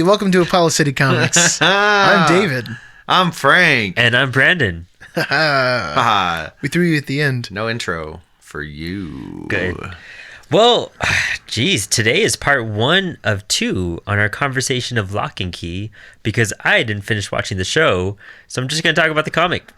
welcome to Apollo City Comics. I'm David. I'm Frank. And I'm Brandon. We threw you at the end. No intro for you. Good. Well, geez, today is part 1 of 2 on our conversation of Lock and Key because I didn't finish watching the show, so I'm just going to talk about the comic.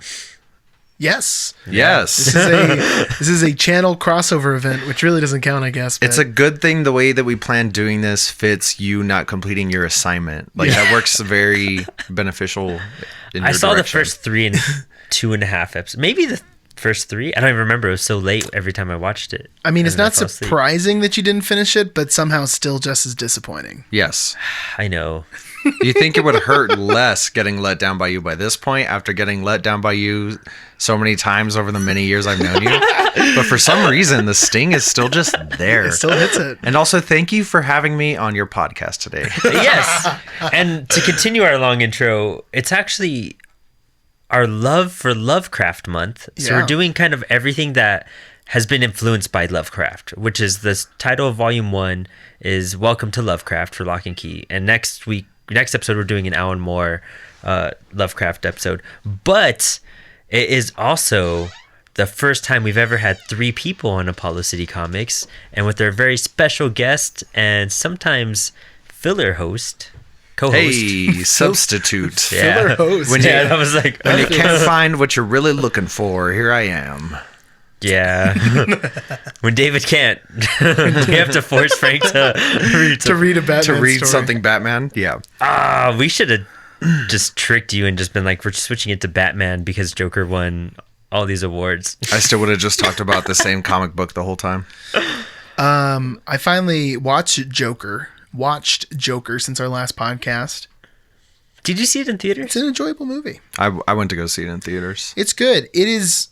Yes. Yes. This is a channel crossover event, which really doesn't count, I guess. But It's a good thing the way that we planned doing this fits you not completing your assignment. Like, that works very beneficial in your I saw direction. the first 3 and 2.5 episodes. Maybe the first 3. I don't even remember. It was so late every time I watched it. I mean, it's And then I not fell asleep. surprising that you didn't finish it, but somehow still just as disappointing. Yes. I know. You think it would hurt less getting let down by you by this point after getting let down by you so many times over the many years I've known you. But for some reason, the sting is still just there. It still hits it. And also, thank you for having me on your podcast today. Yes. And to continue our long intro, it's actually our love for Lovecraft month. So Yeah. we're doing kind of everything that has been influenced by Lovecraft, which is the title of volume 1 is Welcome to Lovecraft for Lock and Key. And next episode, we're doing an Alan Moore Lovecraft episode. But it is also the first time we've ever had 3 people on Apollo City Comics, and with our very special guest and sometimes filler host, co-host. Hey, substitute. Filler host. When you, I was like, when you can't find what you're really looking for, here I am. yeah. When David can't, we have to force Frank to read a Batman To read story. something Batman? Yeah. We should have just tricked you and just been like, we're switching it to Batman because Joker won all these awards. I still would have just talked about the same comic book the whole time. I finally watched Joker since our last podcast. Did you see it in theaters? It's an enjoyable movie. I went to go see it in theaters. It's good. It is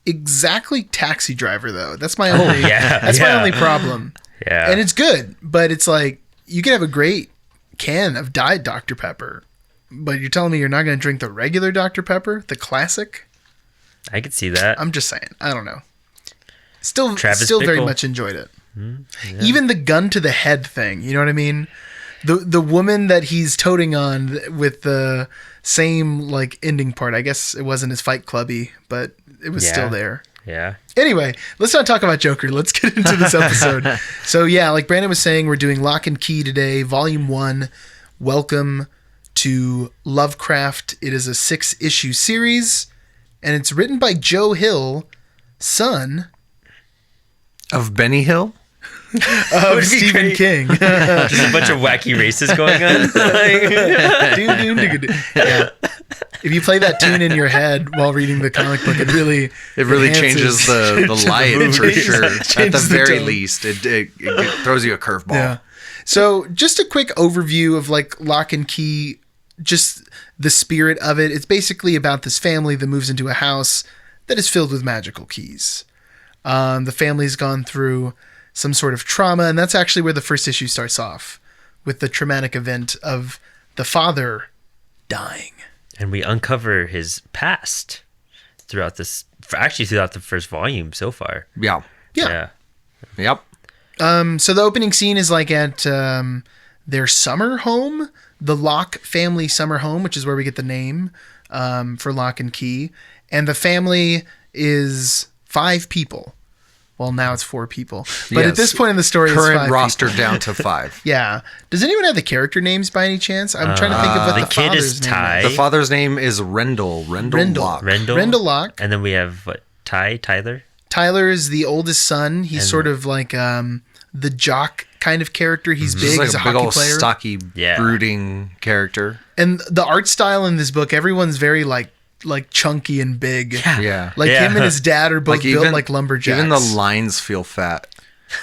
exactly Taxi Driver, though. That's my only. My only problem. Yeah. And it's good, but it's like you could have a great can of Diet Dr. Pepper, but you're telling me you're not going to drink the regular Dr. Pepper, the classic? I could see that. I'm just saying. I don't know. Still Travis very Bickle. much enjoyed it. Even the gun to the head thing, you know what I mean? The woman that he's toting on with the same like ending part. I guess it wasn't as Fight Clubby, but it was still there. Yeah. Anyway, let's not talk about Joker. Let's get into this episode. So yeah, like Brandon was saying, we're doing Lock and Key today, Volume 1. Welcome to Lovecraft. It is a 6-issue series, and it's written by Joe Hill, son Of Benny Hill? of Stephen King. Just a bunch of wacky races going on. Yeah. If you play that tune in your head while reading the comic book, it really changes the light for movies. sure. At the Changes the very tone. least, it throws you a curveball. Yeah. So just a quick overview of like Lock and Key, just the spirit of it. It's basically about this family that moves into a house that is filled with magical keys. The family's gone through some sort of trauma, and that's actually where the first issue starts off, with the traumatic event of the father dying. And we uncover his past throughout the first volume so far. Yeah. Yeah. Yep. So the opening scene is like at their summer home, the Locke family summer home, which is where we get the name for Lock and Key. And the family is 5 people. Well, now it's 4 people. But at this point in the story, it's 5 Current roster people. down to 5. Yeah. Does anyone have the character names by any chance? I'm trying to think of what the the kid father's is name Ty. is. The father's name is Rendell Locke. Rendell Locke. And then we have Tyler. Tyler is the oldest son. He's And- sort of like the jock kind of character. He's Just big. like He's a a big hockey old player. stocky, Yeah. brooding character. And the art style in this book, everyone's very like chunky and big. Yeah. Like Yeah. him and his dad are both Like built like lumberjacks. Even the lines feel fat.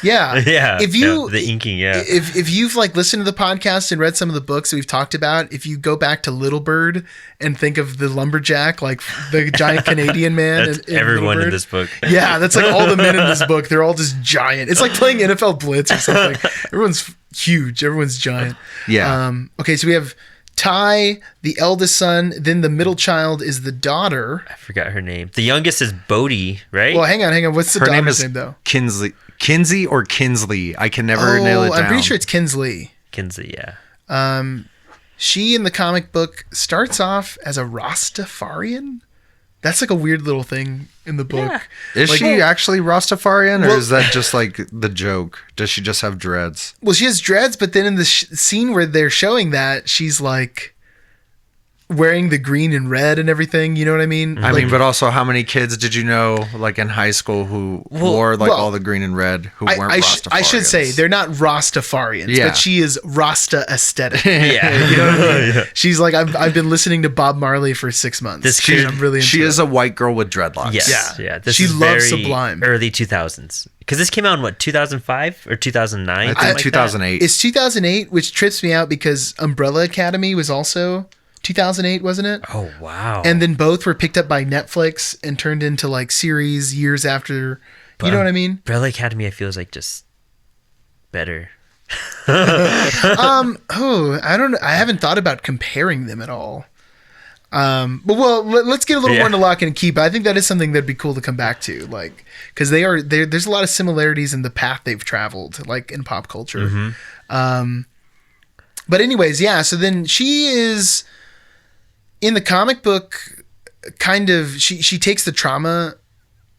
Yeah. Yeah. If you yeah, the inking, yeah. if you've like listened to the podcast and read some of the books that we've talked about, if you go back to Little Bird and think of the lumberjack, like the giant Canadian man, That's in everyone Little in Bird. this book. Yeah, that's like all the men in this book. They're all just giant. It's like playing NFL Blitz or something. Everyone's huge. Everyone's giant. Yeah. Okay, so we have Ty, the eldest son. Then the middle child is the daughter. I forgot her name. The youngest is Bodhi, right? Well, hang on. What's the Her name daughter's is name though? Kinsey or Kinsley. I can never nail it down. I'm pretty sure it's Kinsley. Kinsey, yeah. She in the comic book starts off as a Rastafarian. That's like a weird little thing in the book. Yeah. Is Like- she actually Rastafarian, or Well- is that just like the joke? Does she just have dreads? Well, she has dreads, but then in the scene where they're showing that, she's like wearing the green and red and everything. You know what I mean? I mean, but also, how many kids did you know, like in high school, who wore like well, all the green and red, who weren't Rastafarians? I should say they're not Rastafarians, Yeah. but she is Rasta aesthetic. Yeah. You know what I mean? She's like, I've been listening to Bob Marley for 6 months. This She- kid- I'm really into She it. is a white girl with dreadlocks. Yes. Yeah. This She is loves very Sublime. early 2000s. Because this came out in what, 2005 or 2009? I something think like 2008. It's 2008, which trips me out because Umbrella Academy was also 2008, wasn't it? that? Oh, wow. And then both were picked up by Netflix and turned into like series years after. You know what I mean? Umbrella Academy, I feel is like just better. Oh, I don't know. I haven't thought about comparing them at all. But well, let's get a little more into Lock and Key. But I think that is something that'd be cool to come back to, like, because there's a lot of similarities in the path they've traveled, like in pop culture. But anyways, yeah. So then she is in the comic book. Kind of, she takes the trauma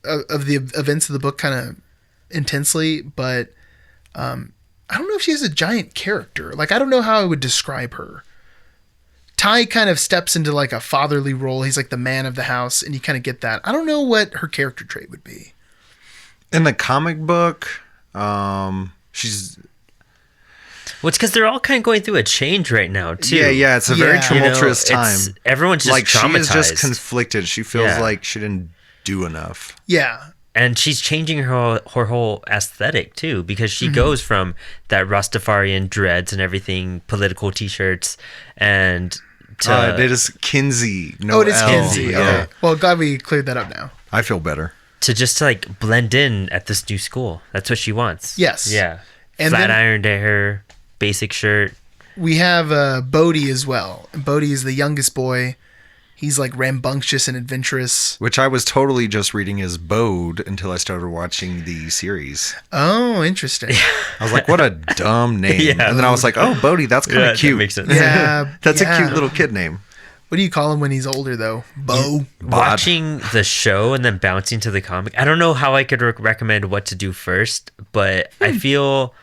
of the events of the book kind of intensely, but I don't know if she has a giant character. Like, I don't know how I would describe her. Ty kind of steps into like a fatherly role. He's like the man of the house, and you kind of get that. I don't know what her character trait would be. In the comic book, she's Well, it's because they're all kind of going through a change right now, too. yeah. It's a very Yeah. tumultuous time. Everyone's just Like she traumatized. is just conflicted. She feels Yeah. like she didn't do enough. Yeah. And she's changing her whole aesthetic too, because Mm-hmm. she goes from that Rastafarian dreads and everything, political T-shirts, and to It is Kinsey. No Oh, it is L. Kinsey. Yeah. Okay. Well, glad we cleared that up now. I feel better. to just like blend in at this new school. That's what she wants. Yes. Yeah. And Flat then- ironed hair, basic shirt. We have Bodhi as well. And Bodhi is the youngest boy. He's like rambunctious and adventurous. Which I was totally just reading as Bode until I started watching the series. Oh, interesting. I was like, what a dumb name. Yeah. And then I was like, oh, Bodhi, that's kind of That cute. makes sense. Yeah. That's yeah. a cute little kid name. What do you call him when he's older, though? Bo. Watching the show and then bouncing to the comic. I don't know how I could recommend what to do first, but I feel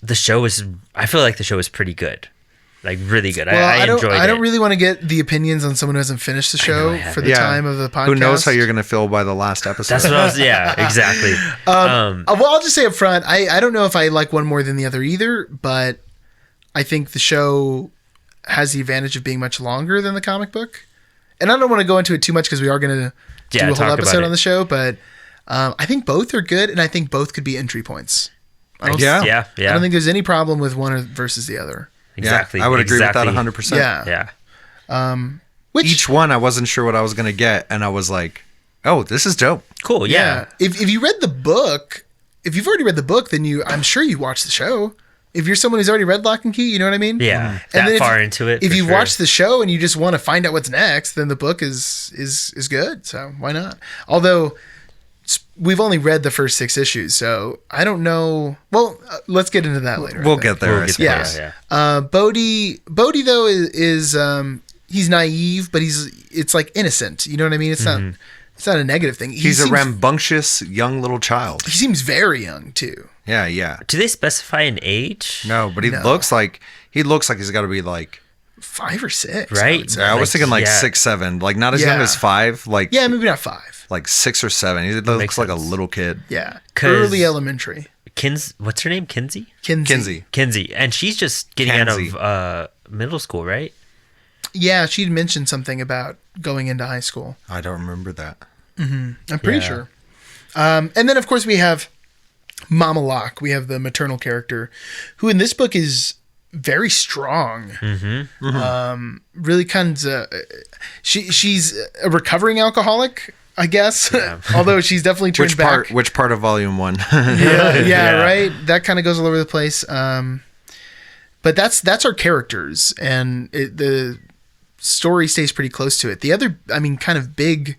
the show is. I feel like the show is pretty good, like really good. Well, I enjoyed it. I don't really want to get the opinions on someone who hasn't finished the show I haven't. for the time of the podcast. Who knows how you're going to feel by the last episode? That's what I was. Yeah, exactly. Well, I'll just say up front, I don't know if I like one more than the other either, but I think the show has the advantage of being much longer than the comic book. And I don't want to go into it too much because we are going to do a talk whole about episode it. on the show, but I think both are good, and I think both could be entry points. I don't, Yeah. Yeah, yeah. I don't think there's any problem with one versus the other. exactly. Yeah, I would agree with that exactly. 100%. Yeah. Yeah. Which, Each one, I wasn't sure what I was going to get. And I was like, oh, this is dope. Cool. Yeah. If you read the book, if you've already read the book, then I'm sure you watched the show. If you're someone who's already read Lock and Key, you know what I mean? Yeah. And That then far into it. If for you sure. watch the show and you just want to find out what's next, then the book is good. So why not? Although we've only read the first 6 issues, so I don't know. Well, let's get into that later. I We'll think. get there. We'll I get there, suppose. yeah. Bodhi though is he's naive, but it's like innocent. You know what I mean? It's not a negative thing. He's a rambunctious young little child. He seems very young too. Yeah, yeah. Do they specify an age? No, but he No. looks like he's got to be like, 5 or 6, Right? I would say. I was thinking like yeah. 6, 7, like not as young Yeah. as 5, like Yeah, maybe not 5. like 6 or 7. He makes looks like a sense. little kid. Yeah, 'Cause- early elementary. What's her name? Kinsey? Kinsey. Kinsey. And she's just getting Kenzie. out of middle school, right? Yeah, she'd mentioned something about going into high school. I don't remember that. I'm pretty Yeah. sure. And then, of course, we have Mama Locke. We have the maternal character, who in this book is very strong. Really kind of... she's a recovering alcoholic, I guess. Although she's definitely turned back. Which part of volume 1? Yeah, right. That kind of goes all over the place. But that's our characters, and the story stays pretty close to it. The other, kind of big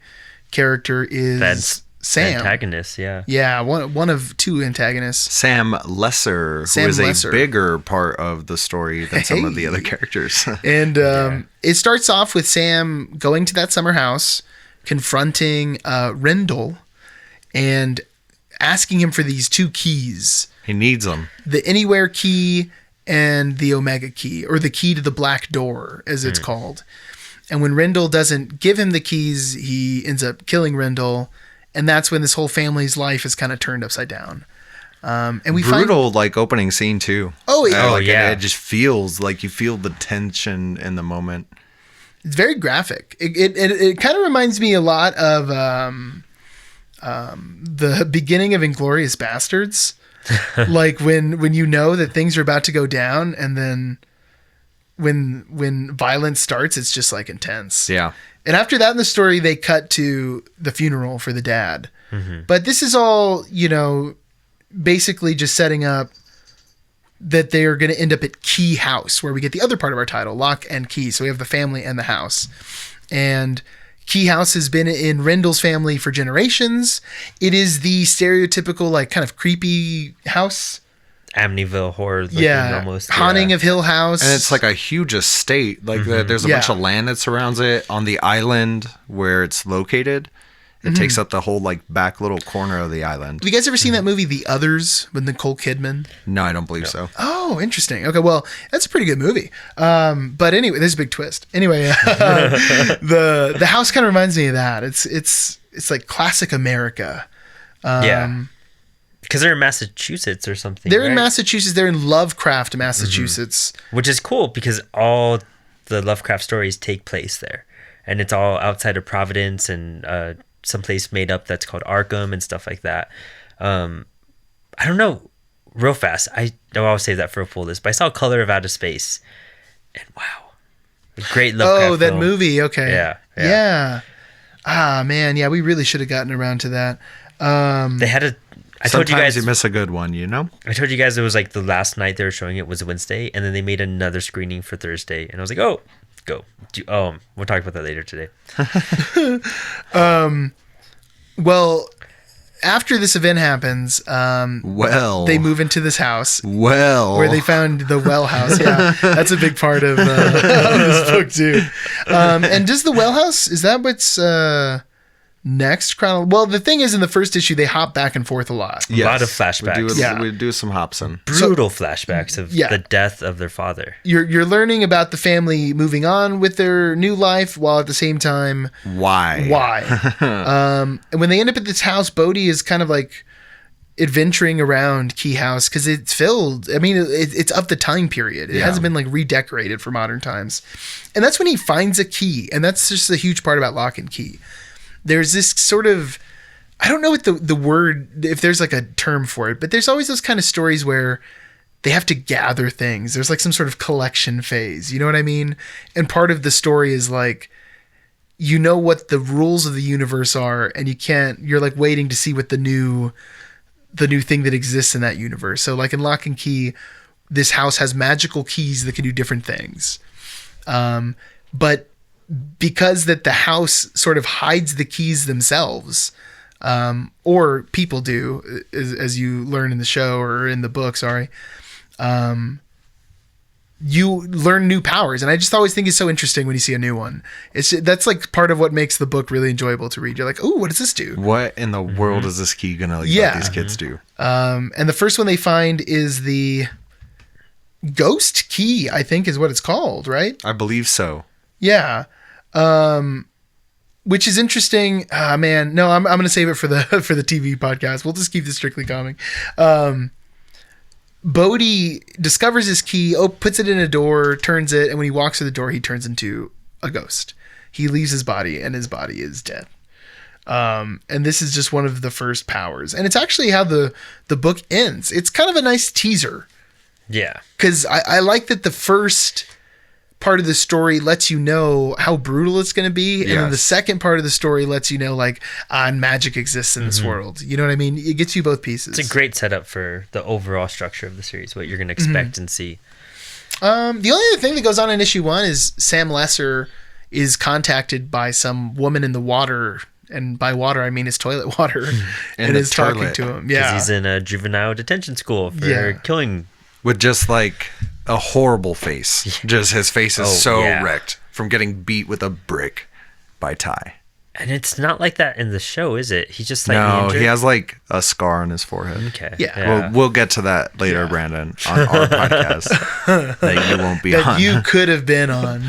character is Vince. Sam. Antagonist, yeah. Yeah, one of two antagonists. Sam Lesser, Sam who is Lesser. a bigger part of the story than some of the Hey. other characters. And it starts off with Sam going to that summer house, confronting Rendell, and asking him for these two keys. He needs them. The Anywhere key and the Omega key, or the key to the Black Door, as it's called. And when Rendell doesn't give him the keys, he ends up killing Rendell. And that's when this whole family's life is kind of turned upside down. And we Brutal, like opening scene too. Oh, yeah. Like, yeah. It just feels like you feel the tension in the moment. It's very graphic. It kind of reminds me a lot of the beginning of Inglourious Bastards. Like when you know that things are about to go down, and then when violence starts, it's just like intense. Yeah. And after that in the story, they cut to the funeral for the dad. But this is all, basically just setting up that they are going to end up at Key House, where we get the other part of our title, Lock and Key. So we have the family and the house. And Key House has been in Rendell's family for generations. It is the stereotypical, like, kind of creepy house. Amityville horror looking almost. Haunting yeah. of Hill House. And it's like a huge estate. Like there's a bunch of land that surrounds it on the island where it's located. It takes up the whole like back little corner of the island. Have you guys ever seen that movie, The Others, with Nicole Kidman? No, I don't believe so. Oh, interesting. Okay, well, that's a pretty good movie. But anyway, there's a big twist. Anyway, the house kind of reminds me of that. It's like classic America. Yeah. Because they're in Massachusetts or something. They're in right? Massachusetts. They're in Lovecraft, Massachusetts. Which is cool because all the Lovecraft stories take place there. And it's all outside of Providence and someplace made up that's called Arkham and stuff like that. I don't know. Real fast. I'll save that for a full list. But I saw Color of Outer Space. And wow. A great Lovecraft Oh, that film. movie. Okay. Yeah. Ah, man. Yeah, we really should have gotten around to that. They had a... I told you Sometimes guys. you miss a good one, you know? I told you guys it was like the last night they were showing it was Wednesday, and then they made another screening for Thursday, and I was like, oh, go. We'll talk about that later today. Well, after this event happens, they move into this house where they found the well house. Yeah, that's a big part of this book too. And does the well house, is that what's next? Well, the thing is, in the first issue, they hop back and forth a lot. A lot of flashbacks. We do some Hobson. Brutal flashbacks of the death of their father. You're learning about the family moving on with their new life, while at the same time, why? And when they end up at this house, Bodhi is kind of like adventuring around Key House because it's filled. I mean, it's of the time period. It hasn't been like redecorated for modern times, and that's when he finds a key, and that's just a huge part about Lock and Key. There's this sort of, I don't know what the word, if there's like a term for it, but there's always those kind of stories where they have to gather things. There's like some sort of collection phase. You know what I mean? And part of the story is like, you know what the rules of the universe are, and you're like waiting to see what the new thing that exists in that universe. So like in Lock and Key, this house has magical keys that can do different things. But because that the house sort of hides the keys themselves, or people do, as you learn in the show or in the book, you learn new powers. And I just always think it's so interesting when you see a new one. That's like part of what makes the book really enjoyable to read. You're like, oh, what does this do? What in the world is this key gonna let these kids do? And the first one they find is the ghost key, I think is what it's called, right? I believe so. Yeah. Which is interesting. Man, no, I'm going to save it for the TV podcast. We'll just keep this strictly comic. Bodhi discovers his key, puts it in a door, turns it, and when he walks through the door, he turns into a ghost. He leaves his body, and his body is dead. And this is just one of the first powers. And it's actually how the book ends. It's kind of a nice teaser. Yeah. Because I like that the first part of the story lets you know how brutal it's going to be, and then the second part of the story lets you know like magic exists in this world. You know what I mean? It gets you both pieces. It's a great setup for the overall structure of the series, what you're going to expect and see. The only other thing that goes on in issue 1 is Sam Lesser is contacted by some woman in the water and by water I mean his toilet water, and the is talking toilet. to him. Because Yeah, he's in a juvenile detention school for Yeah. killing. With just like a horrible face. Just his face is so wrecked from getting beat with a brick by Ty. And it's not like that in the show, is it? He's just like No, injured? he has like a scar on his forehead. Okay. Yeah. We'll get to that later, Brandon, on our podcast that you won't be that on. you could have been on.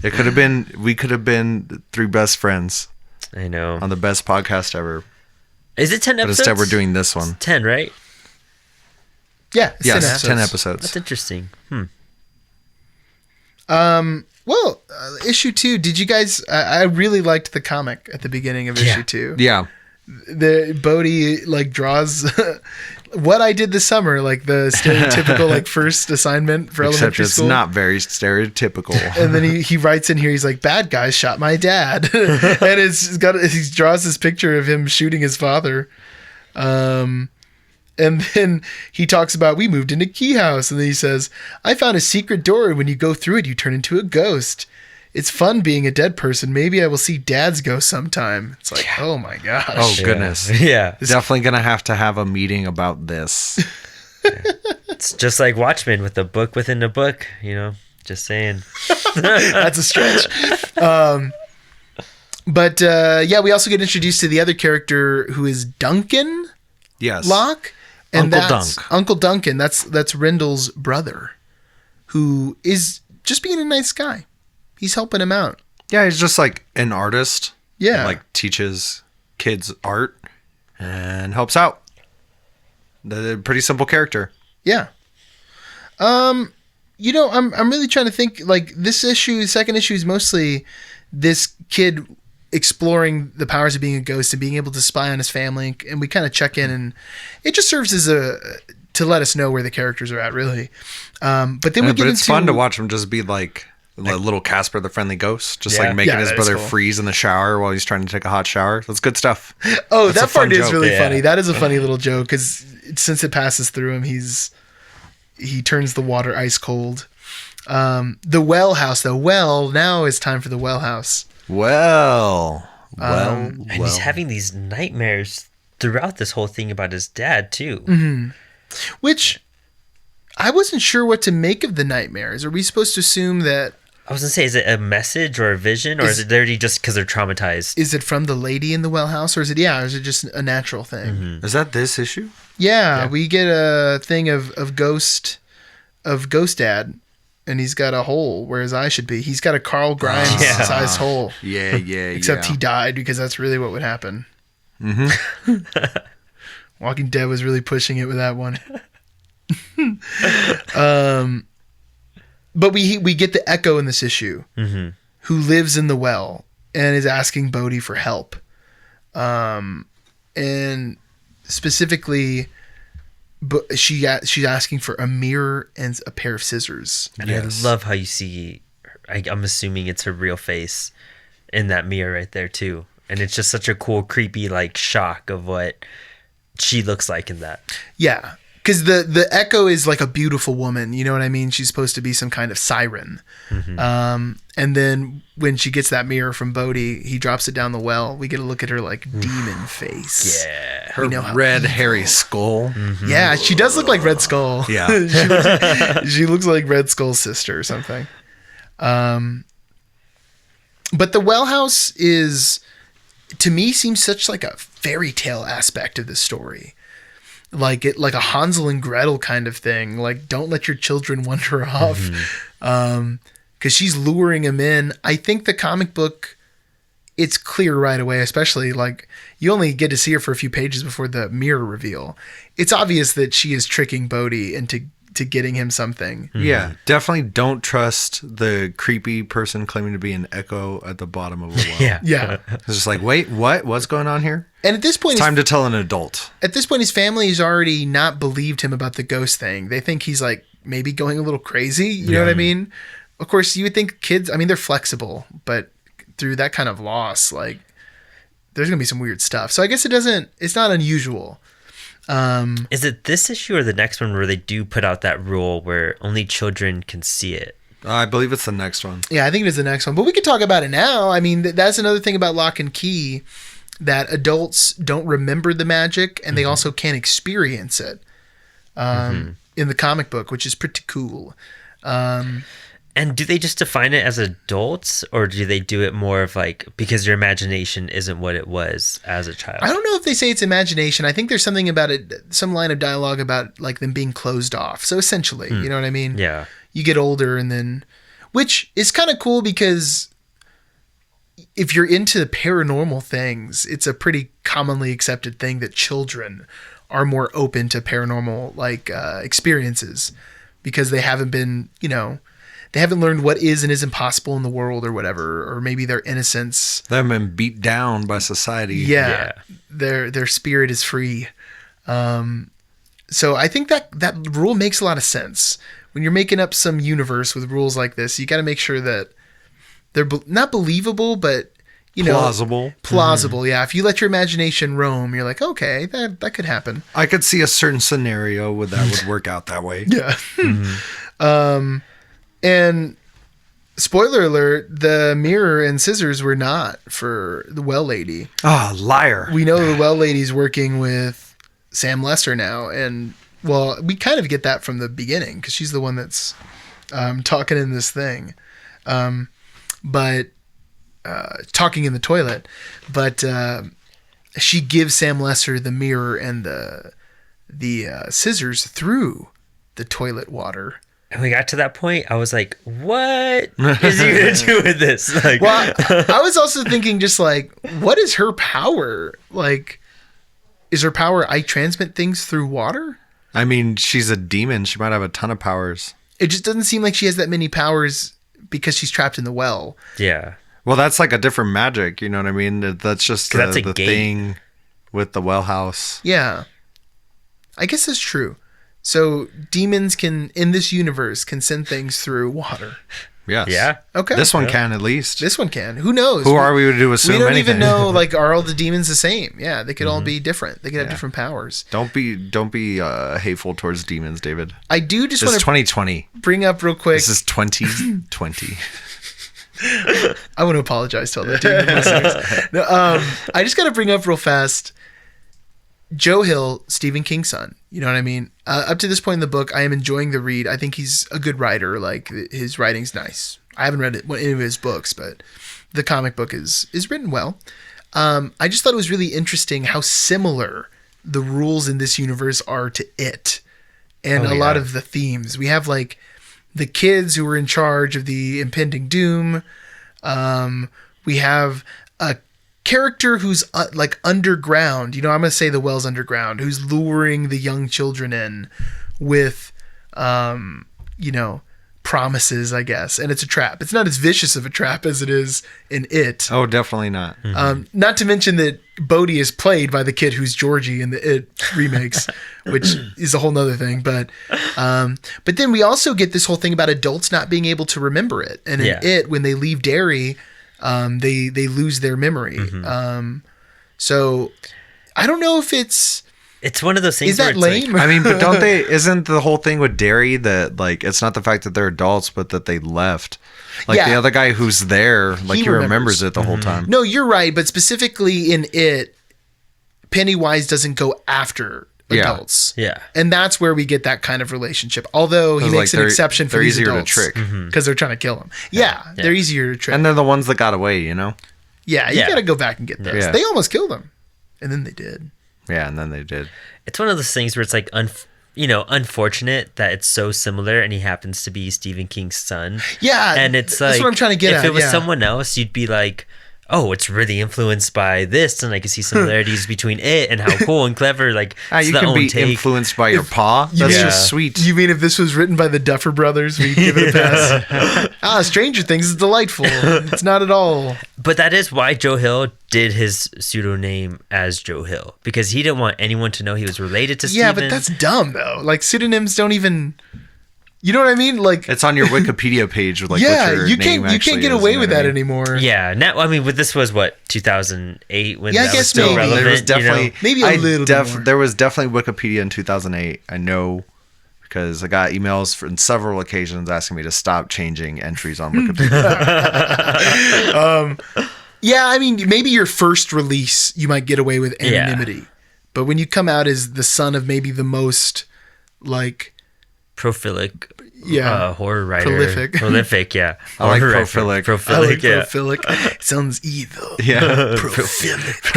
It could have been. We could have been three best friends I know. on the best podcast ever. Is it 10 But episodes? instead, we're doing this one. 10, right? Yeah, it's Yes, 10 That's episodes. interesting. Well, issue 2. Did you guys? I really liked the comic at the beginning of issue 2. Yeah. The Bodhi like draws what I did this summer, like the stereotypical like first assignment for Except elementary it's school. not very stereotypical. And then he writes in here, he's like, bad guys shot my dad. And he draws this picture of him shooting his father. And then he talks about, we moved into Key House. And then he says, I found a secret door. And when you go through it, you turn into a ghost. It's fun being a dead person. Maybe I will see Dad's ghost sometime. It's like, oh my gosh. Oh, goodness. Yeah. Definitely going to have a meeting about this. It's just like Watchmen with a book within a book, just saying. That's a stretch. But we also get introduced to the other character who is Duncan Yes. Locke. And Uncle that's Dunk. Uncle Duncan. That's Rendell's brother, who is just being a nice guy. He's helping him out. Yeah, he's just like an artist. Yeah. Like teaches kids art and helps out. The pretty simple character. Yeah. I'm really trying to think, like, this issue, second issue is mostly this kid exploring the powers of being a ghost and being able to spy on his family, and we kind of check in, and it just serves as to let us know where the characters are at, really. But then we get it's fun to watch him just be like a little Casper the Friendly Ghost, just like making his that is brother cool. freeze in the shower while he's trying to take a hot shower. That's good stuff. Oh, That's that a fun part is joke. really Yeah. funny. That is a funny little joke, because since it passes through him, he turns the water ice cold. The well house, though. Well, now it's time for the well house. Well. And he's having these nightmares throughout this whole thing about his dad, too. Mm-hmm. Which I wasn't sure what to make of the nightmares. Are we supposed to assume that? I was going to say, is it a message or a vision, or is it literally just because they're traumatized? Is it from the lady in the well house, or is it just a natural thing? Mm-hmm. Is that this issue? Yeah, we get a thing of Ghost Dad, and he's got a hole where his eye should be. He's got a Carl Grimes sized hole. Yeah. Except he died, because that's really what would happen. Mm-hmm. Walking Dead was really pushing it with that one. But we get the Echo in this issue, who lives in the well and is asking Bodhi for help. And specifically, she's asking for a mirror and a pair of scissors. And I love how you see, I'm assuming it's her real face in that mirror right there, too. And it's just such a cool, creepy, like, shock of what she looks like in that. Yeah. Because the Echo is like a beautiful woman, you know what I mean? She's supposed to be some kind of siren. And then when she gets that mirror from Bodhi, he drops it down the well. We get a look at her like demon face. Yeah. Her red hairy skull. Yeah, she does look like Red Skull. Yeah. she looks like Red Skull's sister or something. But the well house is, to me, seems such like a fairy tale aspect of the story. Like a Hansel and Gretel kind of thing. Like, don't let your children wander off. Because she's luring him in. I think the comic book, it's clear right away, especially like you only get to see her for a few pages before the mirror reveal. It's obvious that she is tricking Bodhi into getting him something. Yeah, definitely don't trust the creepy person claiming to be an Echo at the bottom of a well. Yeah. It's just like, wait, what? What's going on here? And at this point, It's time to tell an adult. his family has already not believed him about the ghost thing. They think he's like maybe going a little crazy. You know what I mean? Of course, you would think kids, I mean, they're flexible, but through that kind of loss, like, there's going to be some weird stuff. So I guess it's not unusual. Is it this issue or the next one where they do put out that rule where only children can see it? I believe it's the next one. Yeah, I think it is the next one. But we could talk about it now. I mean, that's another thing about Lock and Key, that adults don't remember the magic, and they also can't experience it in the comic book, which is pretty cool. And do they just define it as adults, or do they do it more of like, because your imagination isn't what it was as a child? I don't know if they say it's imagination. I think there's something about it, some line of dialogue about like them being closed off. So essentially, you know what I mean? Yeah. You get older and then, which is kind of cool because if you're into paranormal things, it's a pretty commonly accepted thing that children are more open to paranormal like experiences because they haven't been, they haven't learned what is and isn't possible in the world or whatever, or maybe their innocence. They haven't been beat down by society. Yeah. Their spirit is free. So I think that rule makes a lot of sense. When you're making up some universe with rules like this, you got to make sure that they're not believable, but plausible. Plausible, yeah. If you let your imagination roam, you're like, okay, that could happen. I could see a certain scenario where that would work out that way. Yeah. And spoiler alert, the mirror and scissors were not for the well lady. Ah, liar. We know the well lady's working with Sam Lester now, and well, we kind of get that from the beginning because she's the one that's talking in this thing. But talking in the toilet, but she gives Sam Lester the mirror and the scissors through the toilet water. And we got to that point, I was like, what is he going to do with this? Like, well, I was also thinking just like, what is her power? Like, is her power I transmit things through water? I mean, she's a demon. She might have a ton of powers. It just doesn't seem like she has that many powers because she's trapped in the well. Yeah. Well, that's like a different magic. You know what I mean? That's just that's a the gate. thing with the well house. Yeah. I guess that's true. So demons in this universe, can send things through water. Yes. Yeah. Okay. This one can at least. This one can. Who knows? Who are we to assume anything? We don't anything? even know, like, are all the demons the same? Yeah, they could all be different. They could have different powers. Don't be hateful towards demons, David. I do just This want is to 2020. bring up real quick. This is 2020. I want to apologize to all the demon listeners. No, I just got to bring up real fast. Joe Hill, Stephen King's son. You know what I mean? Up to this point in the book, I am enjoying the read. I think he's a good writer. Like, his writing's nice. I haven't read any of his books, but the comic book is written well. I just thought it was really interesting how similar the rules in this universe are to It. And a lot of the themes. We have, like, the kids who were in charge of the impending doom. We have a character who's like underground. I'm going to say the well's underground, who's luring the young children in with, promises, I guess. And it's a trap. It's not as vicious of a trap as it is in It. Oh, definitely not. Not to mention that Bodhi is played by the kid who's Georgie in the It remakes, which is a whole nother thing. But then we also get this whole thing about adults not being able to remember it. And in It, when they leave Derry, they lose their memory. So I don't know if it's one of those things. Is that lame? Like, I mean, but isn't the whole thing with Derry that, like, it's not the fact that they're adults, but that they left? Like, the other guy who's there, like, he remembers it the whole time. No, you're right. But specifically in It, Pennywise doesn't go after adults. Yeah. And that's where we get that kind of relationship. Although he makes an exception for these adults. They're easier to trick. Because they're trying to kill him. Yeah, they're easier to trick. And they're the ones that got away, you know? Yeah, you got to go back and get those. Yeah. They almost killed him. And then they did. Yeah, and then they did. It's one of those things where it's like, unfortunate that it's so similar and he happens to be Stephen King's son. Yeah. And it's like, that's what I'm trying to get at. If it was someone else, you'd be like, oh, it's really influenced by this, and I can see similarities between it and how cool and clever. Like, you can be influenced by your paw. That's just sweet. You mean if this was written by the Duffer Brothers, we'd give it a pass? Stranger Things is delightful. It's not at all. But that is why Joe Hill did his pseudonym as Joe Hill, because he didn't want anyone to know he was related to Stephen. Yeah, but that's dumb though. Like, pseudonyms don't even. You know what I mean? Like, it's on your Wikipedia page with, like, what your name you can't get away with that anymore. Yeah, now I mean, this was what, 2008 when that I guess was still maybe. relevant. There was definitely maybe a little bit more. There was definitely Wikipedia in 2008. I know because I got emails from several occasions asking me to stop changing entries on Wikipedia. Yeah, I mean, maybe your first release, you might get away with anonymity. Yeah. But when you come out as the son of maybe the most, like... Prophilic horror writer. Prolific, yeah. I like prophilic. Prophilic. It sounds evil. Yeah. Prophilic.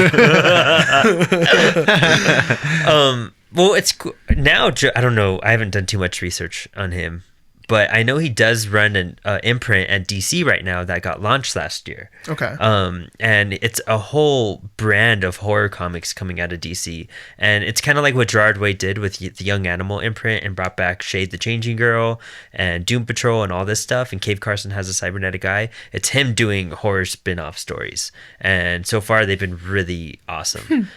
Well, it's now, I don't know. I haven't done too much research on him. But I know he does run an imprint at DC right now that got launched last year. Okay. And it's a whole brand of horror comics coming out of DC. And it's kind of like what Gerard Way did with the Young Animal imprint and brought back Shade the Changing Girl and Doom Patrol and all this stuff. And Cave Carson has a cybernetic eye. It's him doing horror spin-off stories. And so far, they've been really awesome.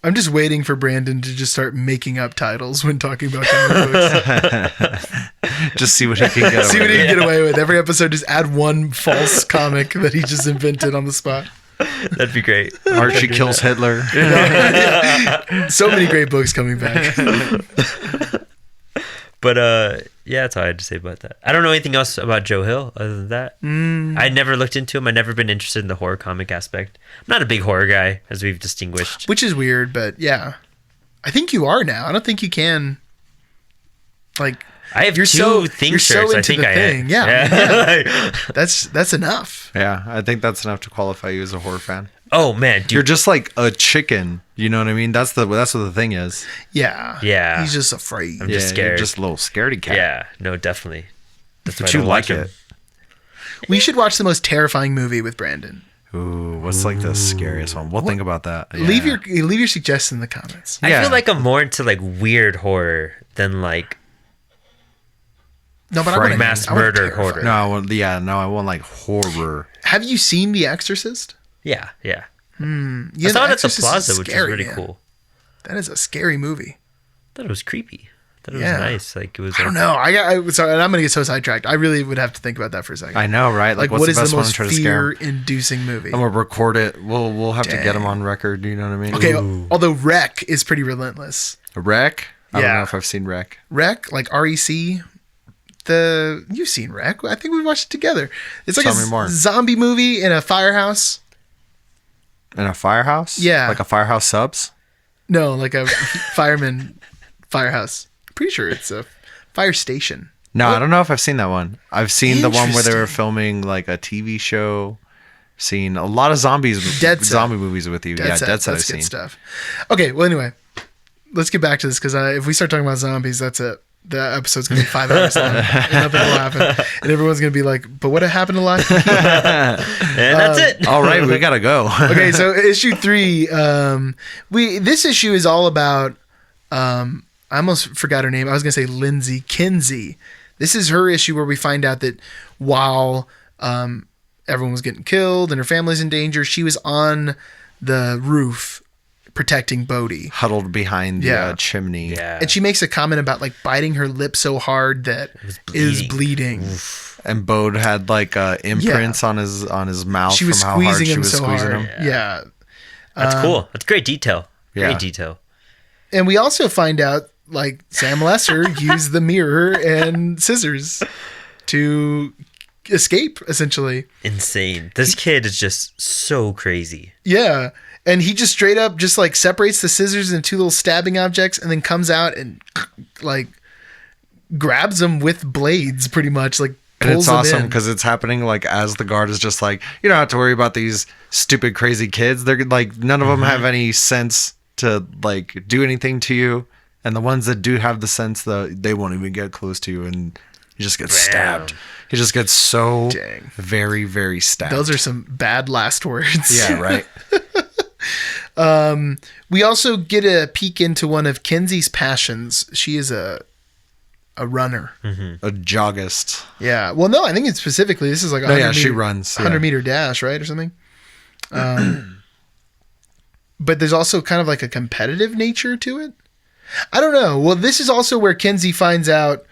I'm just waiting for Brandon to just start making up titles when talking about comic books. Just see what he can get away with. See what he can get away with. Every episode, just add one false comic that he just invented on the spot. That'd be great. Archie kills Hitler. So many great books coming back. But yeah, that's all I had to say about that. I don't know anything else about Joe Hill other than that. I never looked into him. I've never been interested in the horror comic aspect. I'm not a big horror guy, as we've distinguished. Which is weird, but yeah. I think you are now. I don't think you can. Like, I have two Thing shirts. So into I think the I thing. am. Yeah. That's enough. Yeah, I think that's enough to qualify you as a horror fan. Oh man, dude. You're just like a chicken. You know what I mean? That's what the thing is. Yeah. Yeah. He's just afraid. I'm just scared. You're just a little scaredy cat. Yeah. No, definitely. That's but why you like it. We should watch the most terrifying movie with Brandon. Ooh, what's like the scariest one? We'll think about that. Yeah. Leave your suggestions in the comments. I feel like I'm more into like weird horror than like no, but I mass murder horror. No, I want like horror. Have you seen The Exorcist? Yeah. Yeah, I saw it at the Plaza, which is really cool. That is a scary movie. I thought it was creepy. I thought it was nice. Like it was. I don't know. Sorry, and I'm gonna get so sidetracked. I really would have to think about that for a second. I know, right? Like what's what is the best the most one to scare? fear-inducing movie? I'm gonna record it. We'll have to get them on record. You know what I mean? Okay. Although Wreck is pretty relentless. Wreck? I don't know if I've seen Wreck. Wreck, like REC. You've seen Wreck. I think we watched it together. It's like a zombie movie in a firehouse. In a firehouse? Yeah. Like a firehouse subs? No, like a fireman firehouse. Pretty sure it's a fire station. No, I don't know if I've seen that one. I've seen the one where they were filming like a TV show. Seen a lot of zombie movies with you. Dead Set That's I've seen. Good stuff. Okay, well anyway, let's get back to this because if we start talking about zombies, that's it. The episode's gonna be 5 hours long. And nothing will happen, and everyone's gonna be like, "But what happened to Locke?" And that's it. All right, we gotta go. Okay, so issue 3. This issue is all about. I almost forgot her name. I was gonna say Lindsay Kinsey. This is her issue where we find out that while everyone was getting killed and her family's in danger, she was on the roof protecting Bodhi, huddled behind the chimney. Yeah. And she makes a comment about like biting her lip so hard that it is bleeding. And Bode had like imprints on his mouth. She was from how squeezing hard she him was so squeezing hard. him. Yeah. That's cool. That's great detail. Yeah. Great detail. And we also find out like Sam Lesser used the mirror and scissors to escape, essentially. Insane. This kid is just so crazy. Yeah. And he just straight up just like separates the scissors into 2 little stabbing objects and then comes out and like grabs them with blades pretty much, like and pulls it's awesome them in. because it's happening like as the guard is just like, you don't have to worry about these stupid crazy kids. They're like, none of them have any sense to like do anything to you. And the ones that do have the sense, they won't even get close to you, and he just gets stabbed. He just gets so very, very stabbed. Those are some bad last words. Yeah, right. We also get a peek into one of Kenzie's passions. She is a runner. Mm-hmm. A joggist. Yeah. Well, no, I think it's specifically, this is like she runs. 100-meter dash, right? Or something. But there's also kind of like a competitive nature to it. I don't know. Well, this is also where Kenzie finds out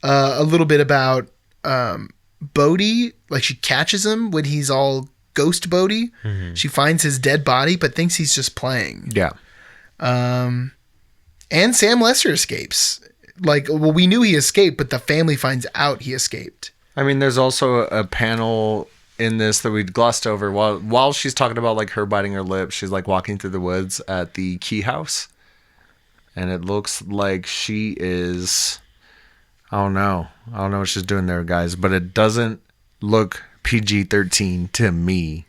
a little bit about Bodhi. Like she catches him when he's all ghost Bodhi. Mm-hmm. She finds his dead body, but thinks he's just playing. Yeah. And Sam Lesser escapes. like, well, we knew he escaped, but the family finds out he escaped. I mean, there's also a panel in this that we glossed over while she's talking about like her biting her lip. She's like walking through the woods at the key house, and it looks like she is. I don't know what she's doing there, guys, but it doesn't look PG-13 to me.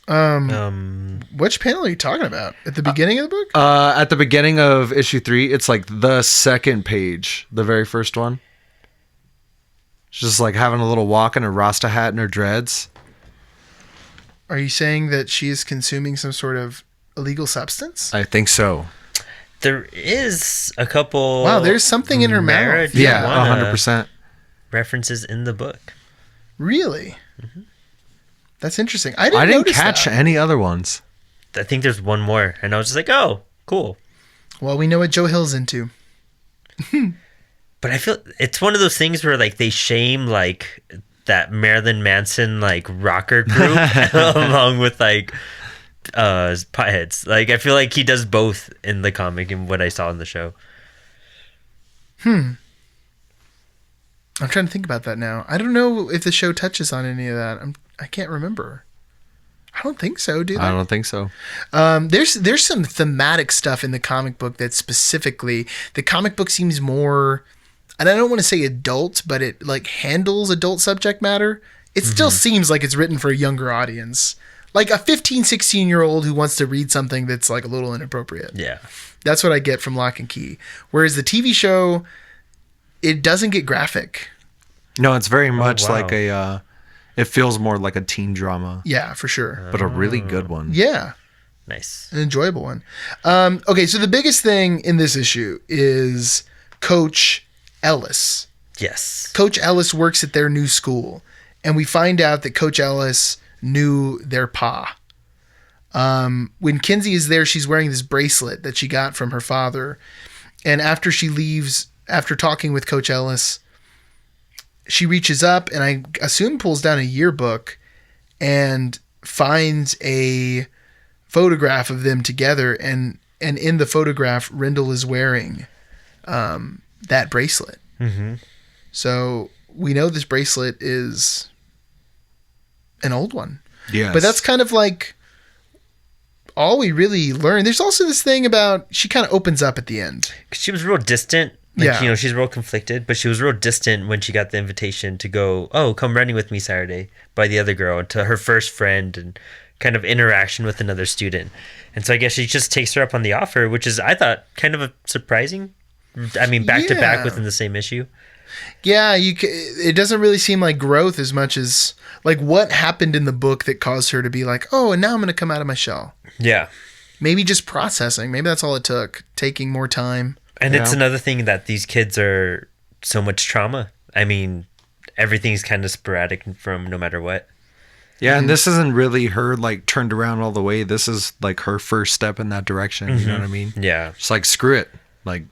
Which panel are you talking about? At the beginning of the book? At the beginning of issue 3, it's like the second page, the very first one. She's just like having a little walk in her Rasta hat and her dreads. Are you saying that she is consuming some sort of illegal substance? I think so. There is a couple. Wow, there's something in her mouth. Yeah, 100%. References in the book. Really? Mm-hmm. That's interesting. I didn't notice catch that. any other ones. I think there's one more, and I was just like, oh, cool. Well, we know what Joe Hill's into. But I feel it's one of those things where like they shame like that Marilyn Manson like rocker group along with like potheads. Like I feel like he does both in the comic and what I saw in the show. I'm trying to think about that now. I don't know if the show touches on any of that. I can't remember. I don't think so, do they? I don't think so. There's some thematic stuff in the comic book that specifically the comic book seems more, and I don't want to say adult, but it like handles adult subject matter. It still seems like it's written for a younger audience. Like a 15, 16-year-old who wants to read something that's like a little inappropriate. Yeah. That's what I get from Lock and Key. Whereas the TV show, it doesn't get graphic. No, it's very much wow. like it feels more like a teen drama. Yeah, for sure. But a really good one. Yeah. Nice. An enjoyable one. Okay, so the biggest thing in this issue is Coach Ellis. Yes. Coach Ellis works at their new school, and we find out that Coach Ellis knew their pa. When Kinsey is there, she's wearing this bracelet that she got from her father, and after she leaves, after talking with Coach Ellis, she reaches up and I assume pulls down a yearbook and finds a photograph of them together, and in the photograph, Rendell is wearing that bracelet. Mm-hmm. So we know this bracelet is an old one. Yes. But that's kind of like all we really learn. There's also this thing about she kind of opens up at the end. She was real distant. Like, Yeah. You know, she's real conflicted, but she was real distant when she got the invitation to go, oh, come running with me Saturday by the other girl, and to her first friend and kind of interaction with another student. And so I guess she just takes her up on the offer, which is, I thought, kind of a surprising. I mean, back to back within the same issue. Yeah, it doesn't really seem like growth as much as like what happened in the book that caused her to be like, oh, and now I'm going to come out of my shell. Yeah. Maybe just processing. Maybe that's all it took. Taking more time. And it's another thing that these kids are so much trauma. I mean, everything's kind of sporadic from no matter what. Yeah, and this isn't really her like turned around all the way. This is like her first step in that direction. You know what I mean? Yeah. Just like screw it. Like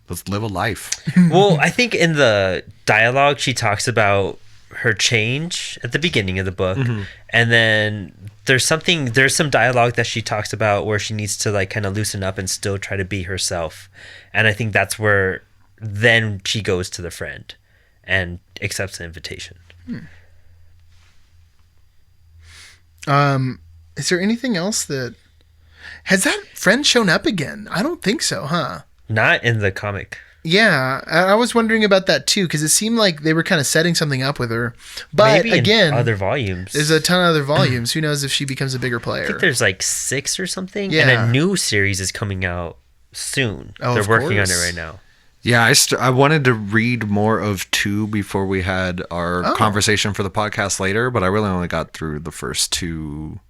let's live a life. Well, I think in the dialogue she talks about her change at the beginning of the book, and then there's some dialogue that she talks about where she needs to like kind of loosen up and still try to be herself, and I think that's where then she goes to the friend and accepts the invitation. Is there anything else that has that friend shown up again? I don't think so, huh? Not in the comic. Yeah, I was wondering about that too, because it seemed like they were kind of setting something up with her. But Maybe again, in other volumes. there's a ton of other volumes. Who knows if she becomes a bigger player? I think there's like 6 or something, Yeah. and a new series is coming out soon. Oh, They're of working on it course. right now. Yeah, I wanted to read more of 2 before we had our conversation for the podcast later, but I really only got through the first 2.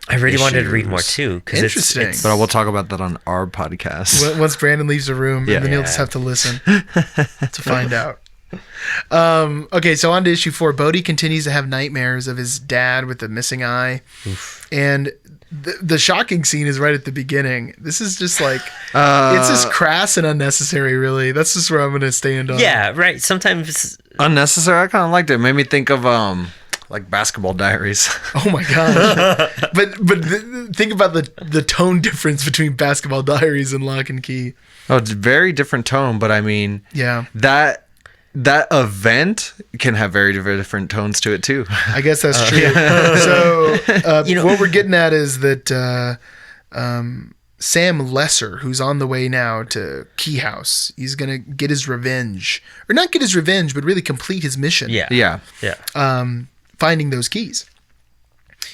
I really wanted to read issues. more too. Cause Interesting. It's, But we'll talk about that on our podcast. Once Brandon leaves the room, Yeah. and then he'll just have to listen to find out. Okay, so on to issue 4. Bodhi continues to have nightmares of his dad with the missing eye. And the shocking scene is right at the beginning. This is just like, it's just crass and unnecessary, really. That's just where I'm going to stand on. yeah, right. Sometimes Unnecessary. I kind of liked it. It made me think of Like Basketball Diaries. Oh my god! Think about the tone difference between Basketball Diaries and Lock and Key. Oh, it's a very different tone, but I mean, Yeah, that event can have very different tones to it too. I guess that's true. So what we're getting at is that Sam Lesser, who's on the way now to Key House, he's gonna get his revenge, or not get his revenge, but really complete his mission. Yeah. Finding those keys.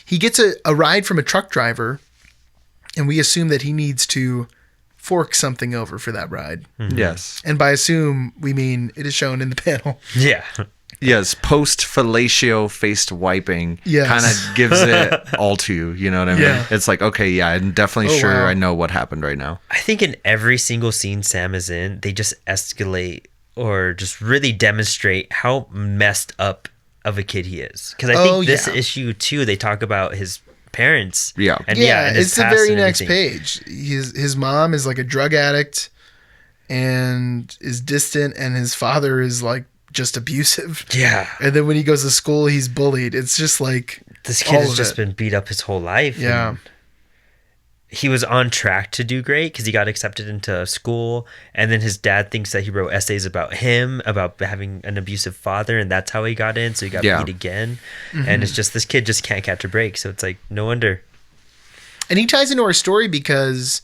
He gets a ride from a truck driver, and we assume that he needs to fork something over for that ride. Mm-hmm. Yes. And by assume, we mean it is shown in the panel. Yeah. Yes, post-fellatio faced wiping Yes. kind of gives it all to you. You know what I mean? Yeah. It's like, okay, yeah, I'm definitely sure wow. I know what happened right now. I think in every single scene Sam is in, they just escalate or just really demonstrate how messed up of a kid he is. Because I think this issue too, they talk about his parents. Yeah. And Yeah, his it's the past very and next everything. page. His mom is like a drug addict and is distant, and his father is like just abusive. Yeah. And then when he goes to school, he's bullied. It's just like This all kid has of just it. been beat up his whole life. Yeah. And he was on track to do great because he got accepted into school, and then his dad thinks that he wrote essays about him, about having an abusive father, and that's how he got in. So he got beat again. And it's just, this kid just can't catch a break. So it's like, no wonder. And he ties into our story because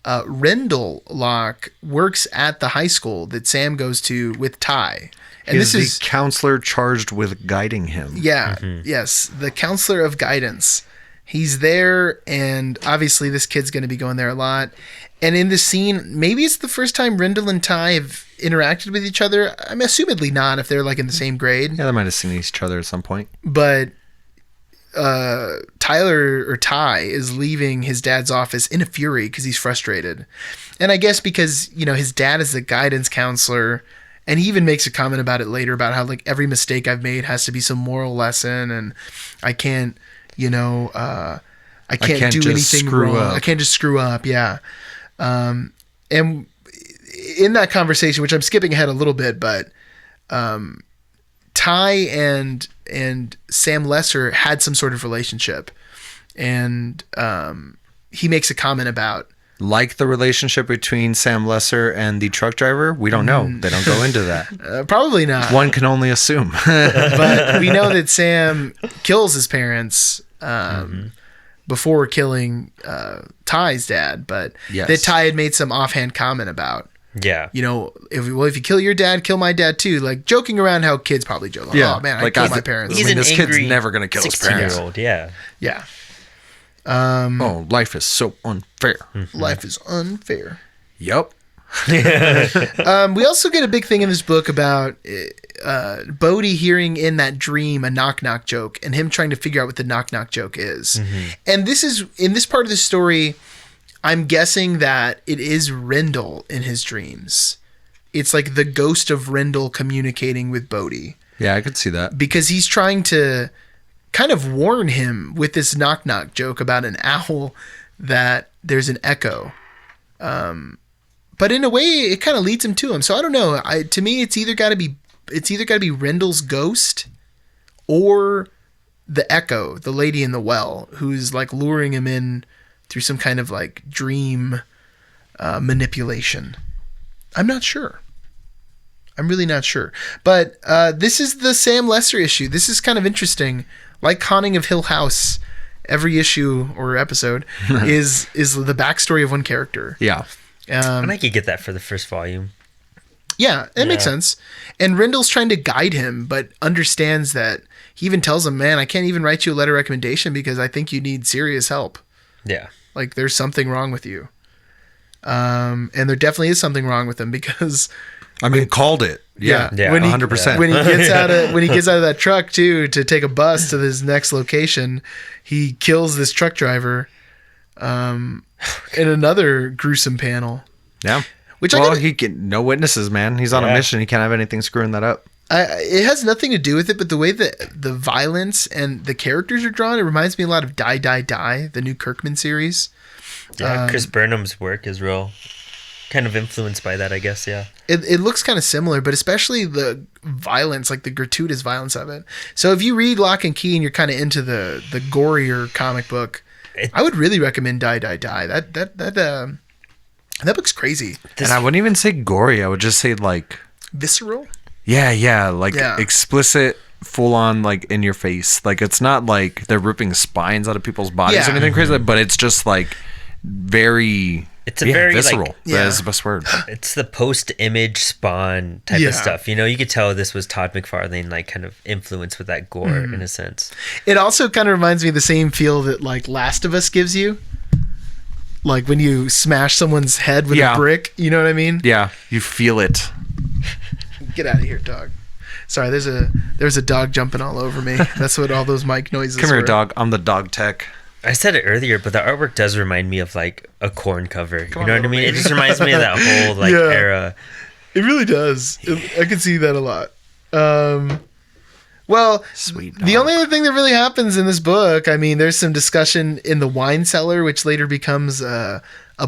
Rendell Locke works at the high school that Sam goes to with Ty. And He's this the is counselor charged with guiding him. yes, the counselor of guidance. He's there, and obviously this kid's going to be going there a lot. And in this scene, maybe it's the first time Rendell and Ty have interacted with each other. I'm assumedly not if they're like in the same grade. Yeah, they might have seen each other at some point. But Tyler or Ty is leaving his dad's office in a fury because he's frustrated. And I guess because, his dad is the guidance counselor, and he even makes a comment about it later about how like every mistake I've made has to be some moral lesson, and I can't, I can't do just anything screw wrong. up. I can't just screw up. Yeah. And in that conversation, which I'm skipping ahead a little bit, but Ty and Sam Lesser had some sort of relationship, and he makes a comment about Like the relationship between Sam Lesser and the truck driver, we don't know. They don't go into that. probably not. One can only assume. But we know that Sam kills his parents before killing Ty's dad, but Yes. that Ty had made some offhand comment about, Yeah. if you kill your dad, kill my dad too. Like joking around how kids probably joke. Like, oh man, I killed my parents. He's this an kid's angry never going to kill his parents. 16-year-old. Yeah. Yeah. Oh, life is so unfair. Life is unfair. Yep. We also get a big thing in this book about Bodhi hearing in that dream a knock-knock joke and him trying to figure out what the knock-knock joke is. And this is, in this part of the story, I'm guessing that it is Rendell in his dreams. It's like the ghost of Rendell communicating with Bodhi. Yeah, I could see that. Because he's trying to kind of warn him with this knock-knock joke about an owl that there's an echo. But in a way, it kind of leads him to him. So I don't know. To me, it's either got to be Rendell's ghost or the echo, the lady in the well, who's like luring him in through some kind of like dream manipulation. I'm not sure. I'm really not sure. But this is the Sam Lesser issue. This is kind of interesting. Like Haunting of Hill House, every issue or episode is the backstory of one character. Yeah. And I could get that for the first volume. Yeah, it makes sense. And Rendell's trying to guide him, but understands that he even tells him, man, I can't even write you a letter of recommendation because I think you need serious help. Yeah. Like there's something wrong with you. And there definitely is something wrong with him because I mean, called it. Yeah. Yeah. when he 100%. when he gets out of that truck too to take a bus to his next location, he kills this truck driver in another gruesome panel. Yeah. Which he can no witnesses, man. He's on a mission. He can't have anything screwing that up. it has nothing to do with it, but the way that the violence and the characters are drawn, it reminds me a lot of Die, Die, Die, the new Kirkman series. Yeah, Chris Burnham's work is real kind of influenced by that, I guess. Yeah. It looks kind of similar, but especially the violence, like the gratuitous violence of it. So if you read Lock and Key and you're kind of into the gorier comic book, I would really recommend Die Die Die. That book's crazy. And I wouldn't even say gory. I would just say like Visceral. Yeah, like explicit, full on, like in your face. Like it's not like they're ripping spines out of people's bodies or anything crazy, but it's just like very. It's a very visceral. like, that is the best word. It's the post-image Spawn type of stuff. You could tell this was Todd McFarlane, like kind of influenced with that gore in a sense. It also kind of reminds me of the same feel that like Last of Us gives you. Like when you smash someone's head with a brick, you know what I mean? Yeah, you feel it. Get out of here, dog. Sorry, there's a dog jumping all over me. That's what all those mic noises Come here, were. dog. I'm the dog tech. I said it earlier, but the artwork does remind me of like a Korn cover. You know what I mean? It just reminds me of that whole like era. It really does. I can see that a lot. Well, Sweet the only other thing that really happens in this book, I mean, there's some discussion in the wine cellar, which later becomes a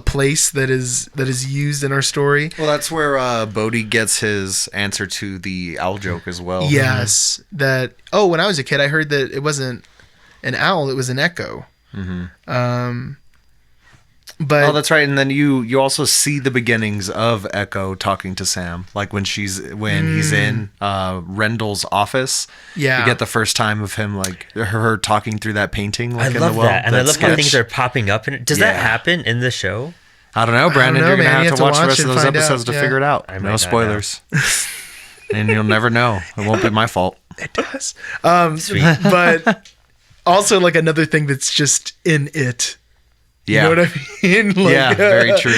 place that is used in our story. Well, that's where Bodhi gets his answer to the owl joke as well. Yes, when I was a kid, I heard that it wasn't an owl; it was an echo. But that's right. And then you also see the beginnings of Echo talking to Sam, like when he's in Rendell's office. Yeah, you get the first time of him, like her talking through that painting. Like I love in the well, that, and I love how things are popping up. And does that Yeah. happen in the show? I don't know, Brandon. I don't know, You're gonna man. You have to watch the rest it of and those find episodes out. to Yeah. figure it out. I might No not spoilers, and you'll never know. It won't be my fault. it does. Sweet. But also, like another thing that's just in it. Yeah. You know what I mean? Like, Yeah, very true.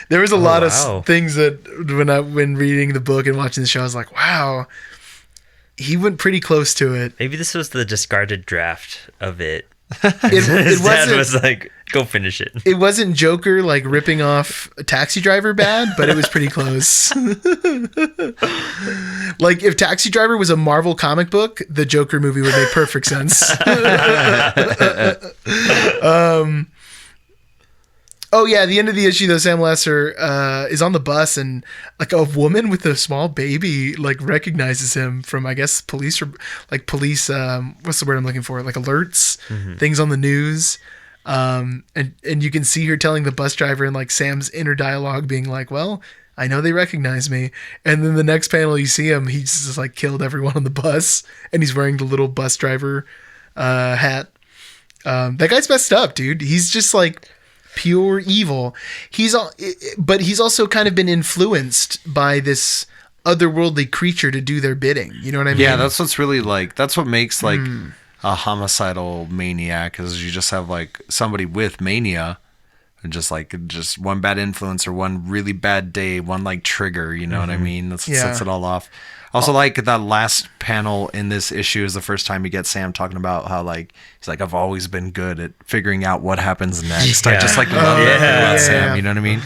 There was a lot wow. of things that when reading the book and watching the show, I was like, wow, he went pretty close to it. Maybe this was the discarded draft of it. It His dad wasn't. was like, "Go finish it." It wasn't Joker like ripping off a Taxi Driver bad, but it was pretty close. Like if Taxi Driver was a Marvel comic book, the Joker movie would make perfect sense. Oh yeah, the end of the issue though, Sam Lesser is on the bus and like a woman with a small baby like recognizes him from I guess police what's the word I'm looking for? Like alerts, things on the news. And you can see her telling the bus driver and like Sam's inner dialogue being like, well, I know they recognize me. And then the next panel you see him, he's just like killed everyone on the bus and he's wearing the little bus driver hat. That guy's messed up, dude. He's just like pure evil. But he's also kind of been influenced by this otherworldly creature to do their bidding. You know what I mean? Yeah, that's what's really like. That's what makes like a homicidal maniac is you just have like somebody with mania and just one bad influence or one really bad day, one like trigger. You know what I mean? That's what sets it all off. Also, like that last panel in this issue is the first time you get Sam talking about how like he's like I've always been good at figuring out what happens next. Yeah. I just like love that about Sam. You know what I mean?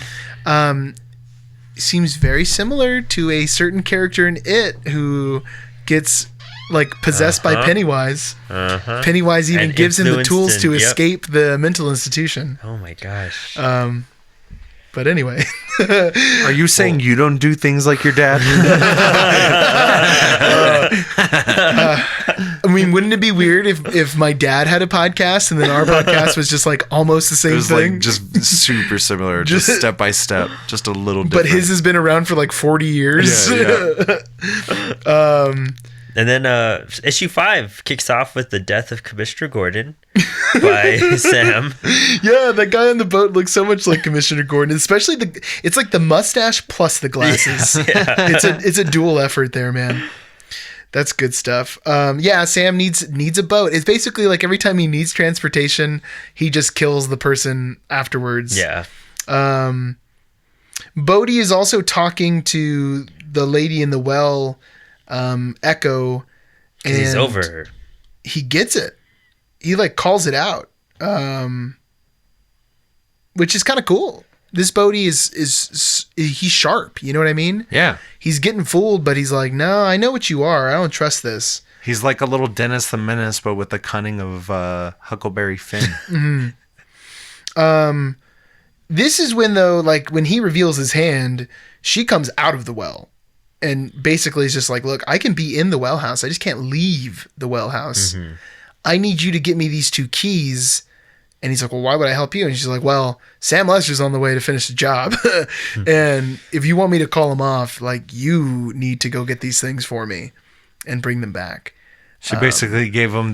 Seems very similar to a certain character in It who gets like possessed by Pennywise. Pennywise even And gives him the tools to influenced escape the mental institution. Oh my gosh. But anyway, Are you saying you don't do things like your dad? I mean, wouldn't it be weird if my dad had a podcast and then our podcast was just like almost the It same was thing? like just super similar, just step by step, just a little different. But his has been around for like 40 years. Yeah. And then issue 5 kicks off with the death of Commissioner Gordon by Sam. Yeah, that guy on the boat looks so much like Commissioner Gordon, especially it's like the mustache plus the glasses. Yeah. It's a dual effort there, man. That's good stuff. Sam needs a boat. It's basically like every time he needs transportation, he just kills the person afterwards. Yeah. Bodhi is also talking to the lady in the well, Echo, and He's over her. he gets it. He like calls it out, which is kind of cool. This Bodhi is he's sharp. You know what I mean? Yeah. He's getting fooled, but he's like, no, I know what you are. I don't trust this. He's like a little Dennis the Menace, but with the cunning of Huckleberry Finn. This is when, though, like, when he reveals his hand, she comes out of the well and basically is just like, look, I can be in the well house. I just can't leave the well house. Mm-hmm. I need you to get me these 2 keys. And he's like, well, why would I help you? And she's like, well, Sam Lester's on the way to finish the job. And if you want me to call him off, like, you need to go get these things for me and bring them back. She basically gave him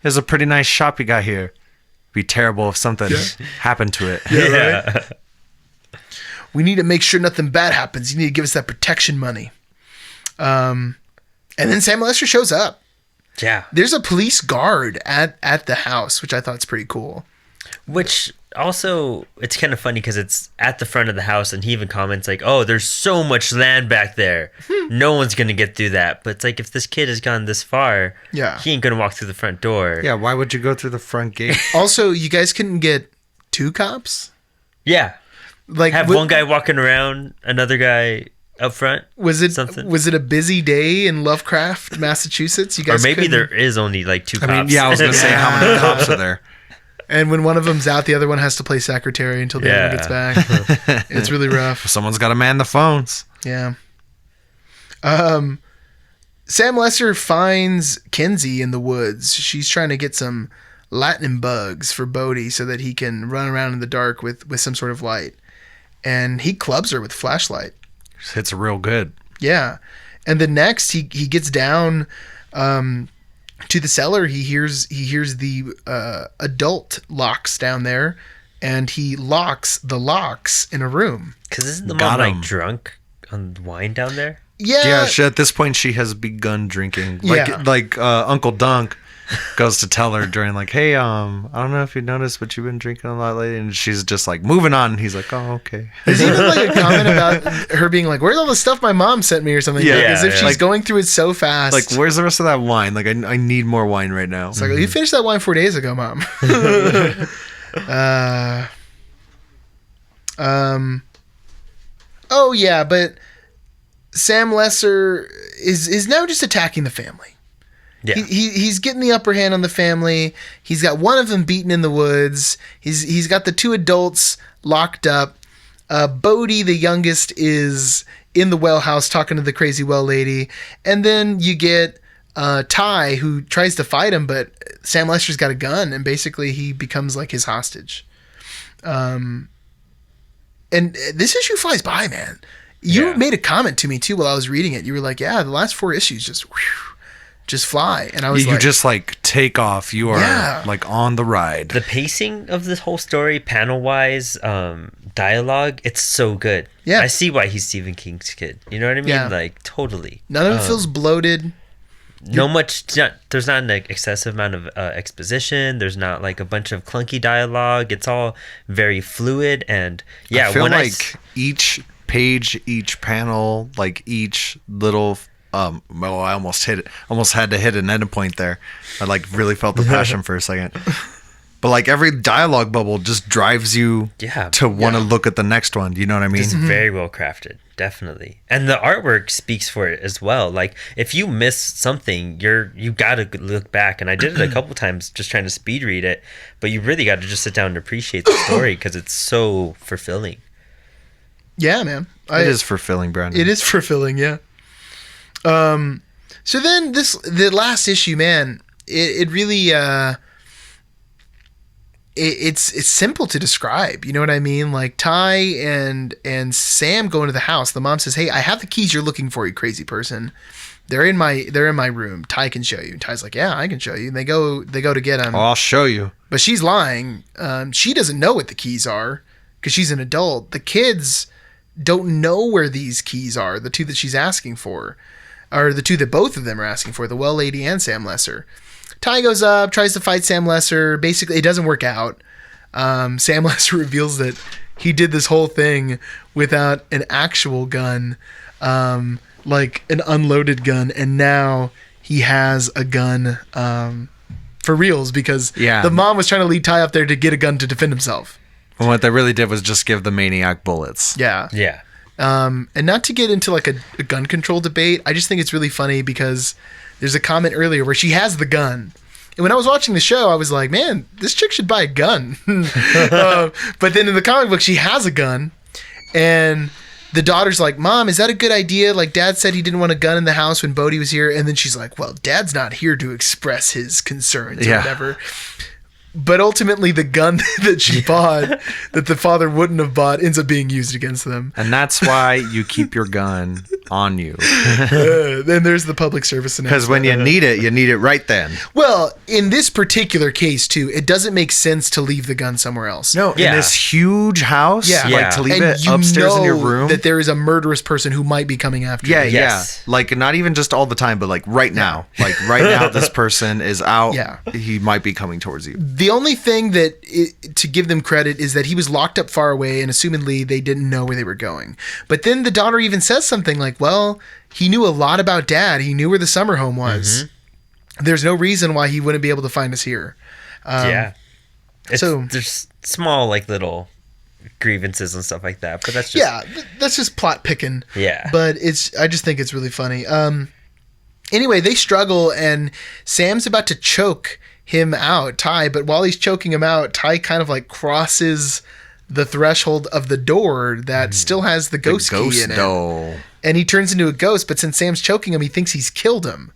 there's a pretty nice shop you got here. Be terrible if something happened to it. Yeah. Right? We need to make sure nothing bad happens. You need to give us that protection money. And then Sam Lester shows up. Yeah. There's a police guard at the house, which I thought is pretty cool. Which also, it's kind of funny because it's at the front of the house, and he even comments like, oh, there's so much land back there. No one's going to get through that. But it's like, if this kid has gone this far, he ain't going to walk through the front door. Yeah, why would you go through the front gate? Also, you guys couldn't get 2 cops? Yeah. Like, have one guy walking around, another guy up front. Was it something? Was it a busy day in Lovecraft, Massachusetts? You guys, or maybe there is only like 2 cops. I mean, yeah, I was going to say, how many cops are there? And when one of them's out, the other one has to play secretary until the other one gets back. It's really rough. Someone's got to man the phones. Yeah. Sam Lester finds Kinsey in the woods. She's trying to get some lightning bugs for Bodhi so that he can run around in the dark with some sort of light. And he clubs her with a flashlight. Hits real good. Yeah. And then next he gets down to the cellar. He hears the adult locks down there, and he locks the locks in a room. Because isn't the mom like drunk on wine down there? Yeah. Yeah, at this point she has begun drinking. Like Uncle Dunk goes to tell her during like, hey, I don't know if you noticed, but you've been drinking a lot lately, and she's just like moving on. And he's like, oh, okay. There's even like a comment about her being like, where's all the stuff my mom sent me or something? Yeah, like, as if she's like, going through it so fast. Like, where's the rest of that wine? Like, I need more wine right now. It's like, you finished that wine 4 days ago, Mom. Oh yeah, but Sam Lesser is now just attacking the family. Yeah. He's getting the upper hand on the family. He's got one of them beaten in the woods. He's got the 2 adults locked up. Bodhi, the youngest, is in the well house talking to the crazy well lady. And then you get Ty, who tries to fight him, but Sam Lester's got a gun, and basically he becomes like his hostage. And this issue flies by, man. You made a comment to me too while I was reading it. You were like, yeah, the last 4 issues just fly. And I was you just like take off. You are like on the ride. The pacing of this whole story, panel wise, dialogue, it's so good. Yeah. I see why he's Stephen King's kid. You know what I mean? Yeah. Like, totally. None of it feels bloated. There's not an excessive amount of exposition. There's not like a bunch of clunky dialogue. It's all very fluid. And I feel like each page, each panel, like each little I almost had to hit an end point there. I like really felt the passion for a second. But like every dialogue bubble just drives you to want to look at the next one. You know what I mean? It's very well crafted, definitely. And the artwork speaks for it as well. Like if you miss something, you got to look back. And I did it a couple times just trying to speed read it. But you really got to just sit down and appreciate the story because it's so fulfilling. Yeah, man. It is fulfilling, Brandon. It is fulfilling, yeah. So then the last issue, man, it really it's simple to describe. You know what I mean? Like Ty and Sam go into the house. The mom says, "Hey, I have the keys you're looking for, you crazy person. They're in my room. Ty can show you." And Ty's like, "Yeah, I can show you." And they go to get them. Oh, I'll show you. But she's lying. She doesn't know what the keys are because she's an adult. The kids don't know where these keys are. The 2 that she's asking for, or the 2 that both of them are asking for, the well lady and Sam Lesser. Ty goes up, tries to fight Sam Lesser. Basically, it doesn't work out. Sam Lesser reveals that he did this whole thing without an actual gun, like an unloaded gun, and now he has a gun for reals because the mom was trying to lead Ty up there to get a gun to defend himself. And what they really did was just give the maniac bullets. Yeah. Yeah. And not to get into like a gun control debate, I just think it's really funny because there's a comment earlier where she has the gun And when I was watching the show, I was like, man, this chick should buy a gun. But then in the comic book, she has a gun. And the daughter's like, Mom, is that a good idea? Like, Dad said he didn't want a gun in the house when Bodhi was here. And then she's like, well, Dad's not here to express his concerns or whatever. But ultimately, the gun that she bought, that the father wouldn't have bought, ends up being used against them. And that's why you keep your gun on you. Then there's the public service announcement. Because when you need it right then. Well, in this particular case, too, it doesn't make sense to leave the gun somewhere else. No, in this huge house, like to leave and it upstairs in your room. That there is a murderous person who might be coming after you. Yeah. Like, not even just all the time, but like right now. Like right now, this person is out. Yeah. He might be coming towards you. The only thing to give them credit is that he was locked up far away, and assumedly they didn't know where they were going. But then the daughter even says something like, well, he knew a lot about Dad. He knew where the summer home was. There's no reason why he wouldn't be able to find us here. So there's small, like, little grievances and stuff like that, but that's just that's just plot picking. But I just think it's really funny. Anyway, they struggle, and Sam's about to choke him out, Ty, but while he's choking him out, Ty kind of like crosses the threshold of the door that still has the ghost key in it. And he turns into a ghost, but since Sam's choking him, he thinks he's killed him.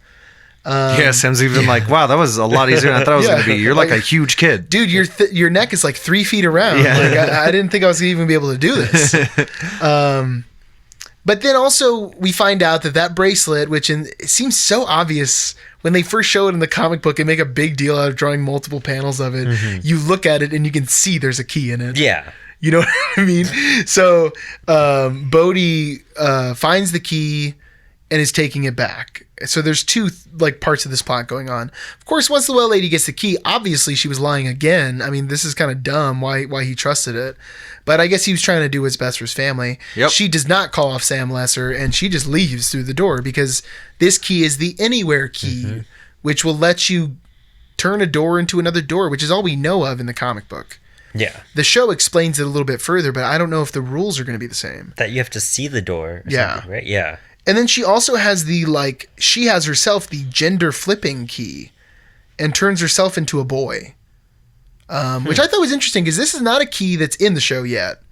Sam's even like, wow, that was a lot easier than I thought it was going to be. You're like a huge kid. Dude, your neck is like 3 feet around. Yeah. Like, I didn't think I was going to even be able to do this. But then also we find out that bracelet, which it seems so obvious when they first show it in the comic book and make a big deal out of drawing multiple panels of it, you look at it and you can see there's a key in it. Yeah. You know what I mean? So Bodhi finds the key and is taking it back. So there's two like parts of this plot going on. Of course, once the well lady gets the key, obviously she was lying again. I mean, this is kind of dumb why he trusted it. But I guess he was trying to do what's best for his family. Yep. She does not call off Sam Lesser, and she just leaves through the door because this key is the anywhere key, which will let you turn a door into another door, which is all we know of in the comic book. Yeah. The show explains it a little bit further, but I don't know if the rules are going to be the same. That you have to see the door. Right? Yeah. And then she also has she has herself the gender flipping key and turns herself into a boy. Which I thought was interesting because this is not a key that's in the show yet.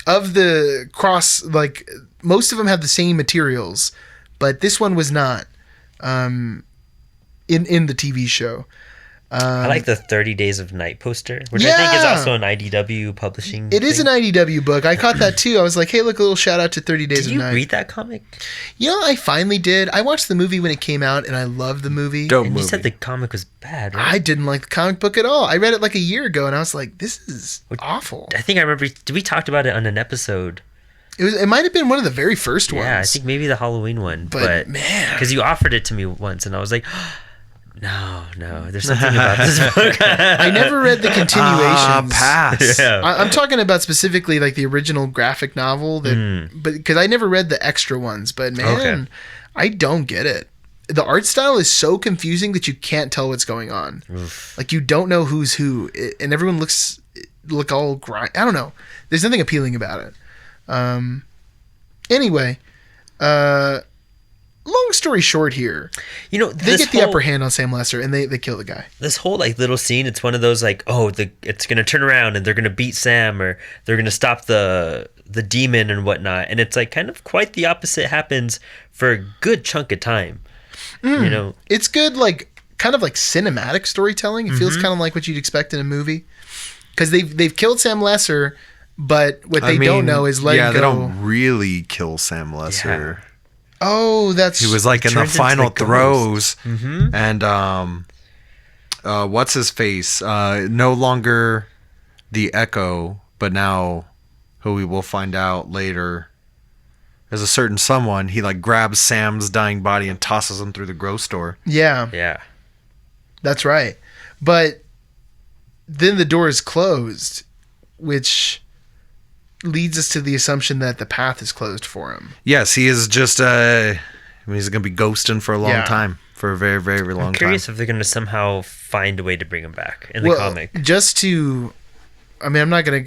Of the cross, like most of them have the same materials, but this one was not in the TV show. I like the 30 Days of Night poster, which I think is also an IDW publishing. It is an IDW book. I caught that too. I was like, hey, look, a little shout out to 30 Days of Night. Did you read that comic? You know, I finally did. I watched the movie when it came out, and I loved the movie. Dope And movie. you said the comic was bad, right? I didn't like the comic book at all. I read it like a year ago, and I was like, this is awful. I think I remember. Did we talked about it on an episode? It might have been one of the very first ones. Yeah, I think maybe the Halloween one. But man, because you offered it to me once, and I was like, no, there's something about this book. I never read the continuations. Pass. Yeah. I'm talking about specifically like the original graphic novel, but because I never read the extra ones. But man, I don't get it. The art style is so confusing that you can't tell what's going on. Oof. Like you don't know who's who, and everyone look all grind. I don't know. There's nothing appealing about it. Anyway, long story short here, You know, they get the upper hand on Sam Lesser and they kill the guy. This whole like little scene, it's one of those like, it's gonna turn around and they're gonna beat Sam, or they're gonna stop the demon and whatnot, and it's like kind of quite the opposite happens for a good chunk of time. You know, It's good, like kind of like cinematic storytelling. It feels kind of like what you'd expect in a movie because they've killed Sam Lesser, but what they don't know is let him go. they don't really kill Sam Lesser. Yeah. Oh, that's He was like in the turns into final the throes, and what's his face? No longer the Echo, but now who we will find out later. There's a certain someone. He like grabs Sam's dying body and tosses him through the grocery store. yeah. That's right. But then the door is closed, which leads us to the assumption that the path is closed for him. Yes, he is just. He's gonna be ghosting for a long time, for a very, very long I'm time. curious if they're gonna somehow find a way to bring him back in the comic. Just to, I'm not gonna.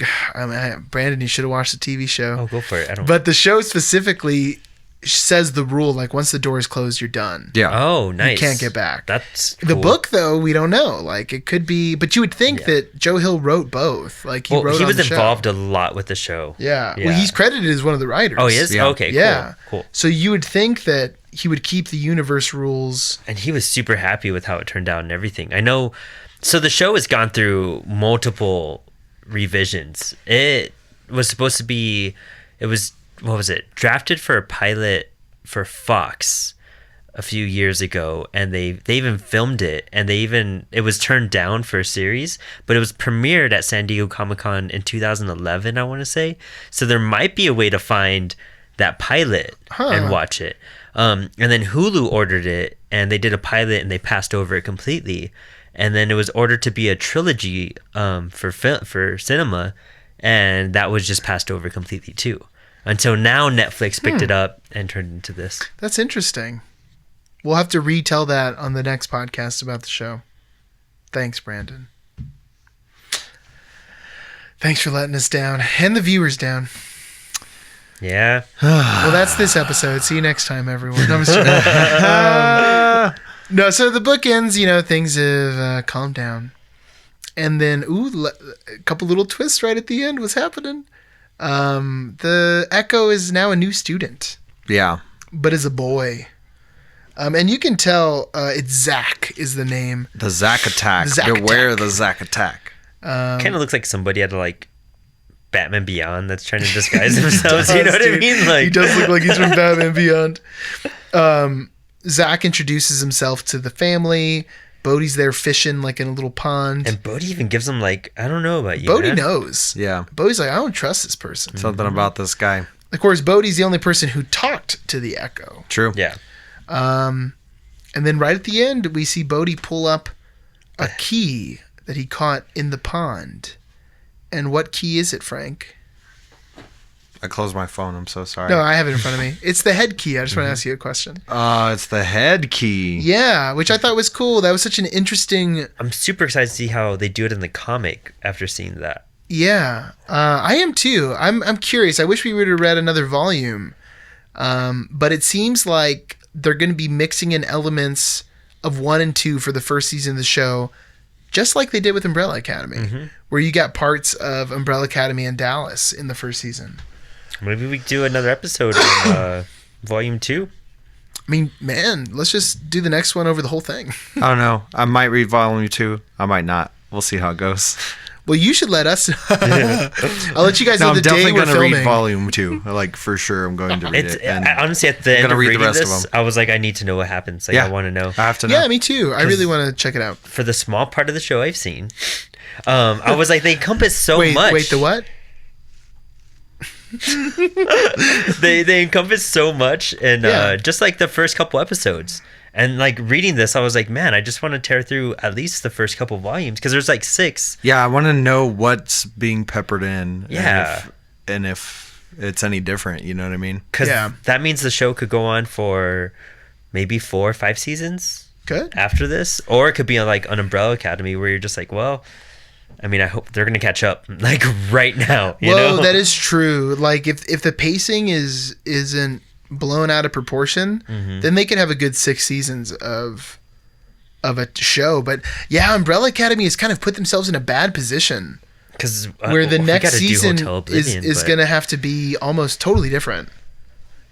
Brandon, you should have watched the TV show. Oh, go for it. But the show specifically says the rule, like once the door is closed, you're done. Yeah. Oh, nice. You can't get back. That's The cool. book, though, we don't know. Like, it could be, but you would think that Joe Hill wrote both. Like, he wrote he on was the show. involved a lot with the show. Yeah. Yeah. Well, he's credited as one of the writers. Oh, he is? Yeah. Okay, Yeah. cool. So you would think that he would keep the universe rules. And he was super happy with how it turned out and everything. I know. So the show has gone through multiple revisions. It was supposed to be, what was it? Drafted for a pilot for Fox a few years ago, and they even filmed it, and it was turned down for a series, but it was premiered at San Diego Comic-Con in 2011, I want to say. So there might be a way to find that pilot and watch it. And then Hulu ordered it, and they did a pilot, and they passed over it completely. And then it was ordered to be a trilogy for cinema, and that was just passed over completely too. Until now, Netflix picked it up and turned it into this. That's interesting. We'll have to retell that on the next podcast about the show. Thanks, Brandon. Thanks for letting us down and the viewers down. Yeah. Well, that's this episode. See you next time, everyone. No, I'm just joking. No, so the book ends, things have calmed down. And then, a couple little twists right at the end. What's happening? The Echo is now a new student. Yeah. But is a boy. And you can tell it's Zach is the name. The Zack attack. The Zack Beware attack. the Zack attack. Kind of looks like somebody out of Batman Beyond that's trying to disguise themselves. You know what I Dude, mean? He does look like he's from Batman Beyond. Zach introduces himself to the family. Bodhi's there fishing in a little pond. And Bodhi even gives him I don't know about you. Bodhi man. Mm. knows. Yeah. Bodhi's like, I don't trust this person. Something about this guy. Of course, Bodhi's the only person who talked to the Echo. True. Yeah. And then right at the end, we see Bodhi pull up a key that he caught in the pond. And what key is it, Frank? I closed my phone. I'm so sorry. No, I have it in front of me. It's the head key. I just want to ask you a question. It's the head key. Yeah, which I thought was cool. That was such an interesting... I'm super excited to see how they do it in the comic after seeing that. Yeah, I am too. I'm curious. I wish we would have read another volume. But it seems like they're going to be mixing in elements of 1 and 2 for the first season of the show, just like they did with Umbrella Academy, where you got parts of Umbrella Academy and Dallas in the first season. Maybe we do another episode on volume 2. I mean, man, let's just do the next one over the whole thing. I don't know. I might read volume 2. I might not. We'll see how it goes. Well, you should let us. I'll let you guys know No, I'm the day definitely we're going to read filming. volume 2. For sure, I'm going to read it. And Honestly, at the end gonna of read the reading rest of this, them. I was like, I need to know what happens. yeah, I want to know. I have to know. Yeah, me too. I really want to check it out. For the small part of the show I've seen, I was like, they encompass so much. Wait, the what? they encompass so much, and Yeah. just the first couple episodes. And reading this, I was like, man, I just want to tear through at least the first couple volumes because there's 6. Yeah, I want to know what's being peppered in. Yeah. And if it's any different, you know what I mean? Because Yeah. that means the show could go on for maybe 4 or 5 seasons Good. after this, or it could be on an Umbrella Academy where you're just well, I mean, I hope they're gonna catch up right now. You Well, know? that is true. If the pacing isn't blown out of proportion, then they could have a good 6 seasons of a show. But yeah, Umbrella Academy has kind of put themselves in a bad position Because where the next season is going to have to be almost totally different.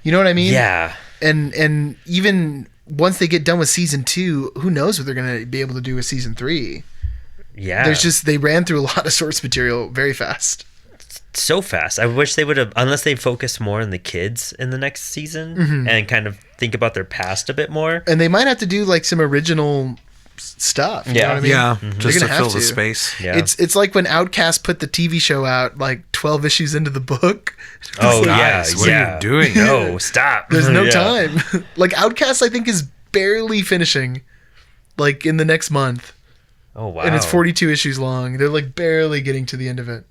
You know what I mean? Yeah. And even once they get done with season 2, who knows what they're going to be able to do with season 3. Yeah. They ran through a lot of source material very fast. So fast. I wish they would have, unless they focused more on the kids in the next season and kind of think about their past a bit more. And they might have to do some original stuff. You know what I mean? Yeah, They're just to gonna have fill the space. Yeah. It's like when Outcast put the TV show out 12 issues into the book. Oh, Guys, yeah. what yeah. are you doing? No, stop. There's no Yeah. time. Outcast, I think, is barely finishing in the next month. Oh, wow. And it's 42 issues long. They're barely getting to the end of it.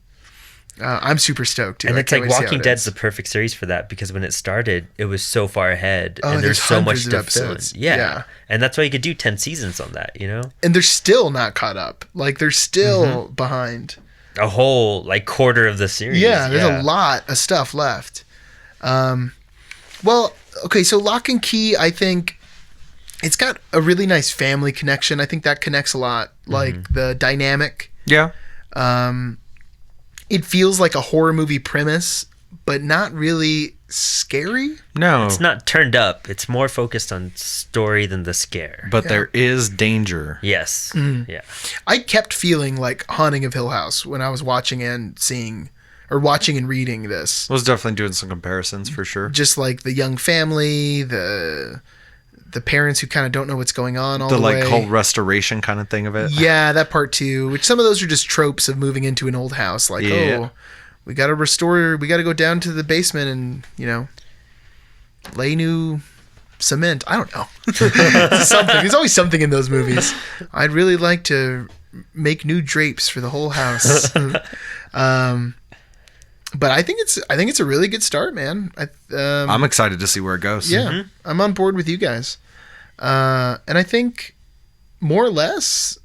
I'm super stoked, too. And I it's can't wait to see how Walking it Dead's is. the perfect series for that because when it started, it was so far ahead Oh, and there's so much hundreds of to fill in. episodes. Yeah. Yeah. And that's why you could do 10 seasons on that, you know? And they're still not caught up. They're still behind. A whole quarter of the series. Yeah, there's a lot of stuff left. Well, Well, okay, so Lock and Key, I think it's got a really nice family connection. I think that connects a lot. Like the dynamic. Yeah. It feels like a horror movie premise, but not really scary. No. It's not turned up. It's more focused on story than the scare. But there is danger. Yes. Mm-hmm. Yeah. I kept feeling like Haunting of Hill House when I was watching and seeing, or watching and reading this. I was definitely doing some comparisons for sure. Just like the young family, the parents who kind of don't know what's going on all The the like way. whole restoration kind of thing of it. Yeah, that part too. Which some of those are just tropes of moving into an old house. Like, Yeah. oh, we got to restore. We got to go down to the basement and lay new cement. I don't know. Something. There's always something in those movies. I'd really like to make new drapes for the whole house. But I think it's a really good start, man. I'm excited to see where it goes. Yeah, I'm on board with you guys. And I think more or less,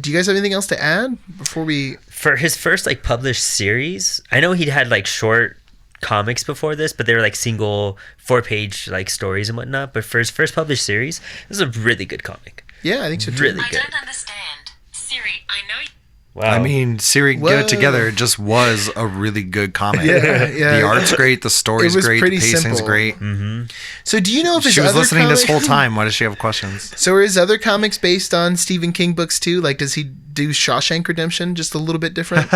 do you guys have anything else to add before we? For his first like published series, I know he'd had like short comics before this, but they were like single 4-page like stories and whatnot. But for his first published series, this is a really good comic. Yeah, I think so too. Really I good. don't understand. Siri, I know. Wow. I mean, Siri, Get It Whoa. Together just was a really good comic. Yeah. The art's great, the story's It was great, the pretty pacing's simple. great. So do you know if his She was other listening this comic- whole time. Why does she have questions? So are his other comics based on Stephen King books too? Like, does he do Shawshank Redemption just a little bit different?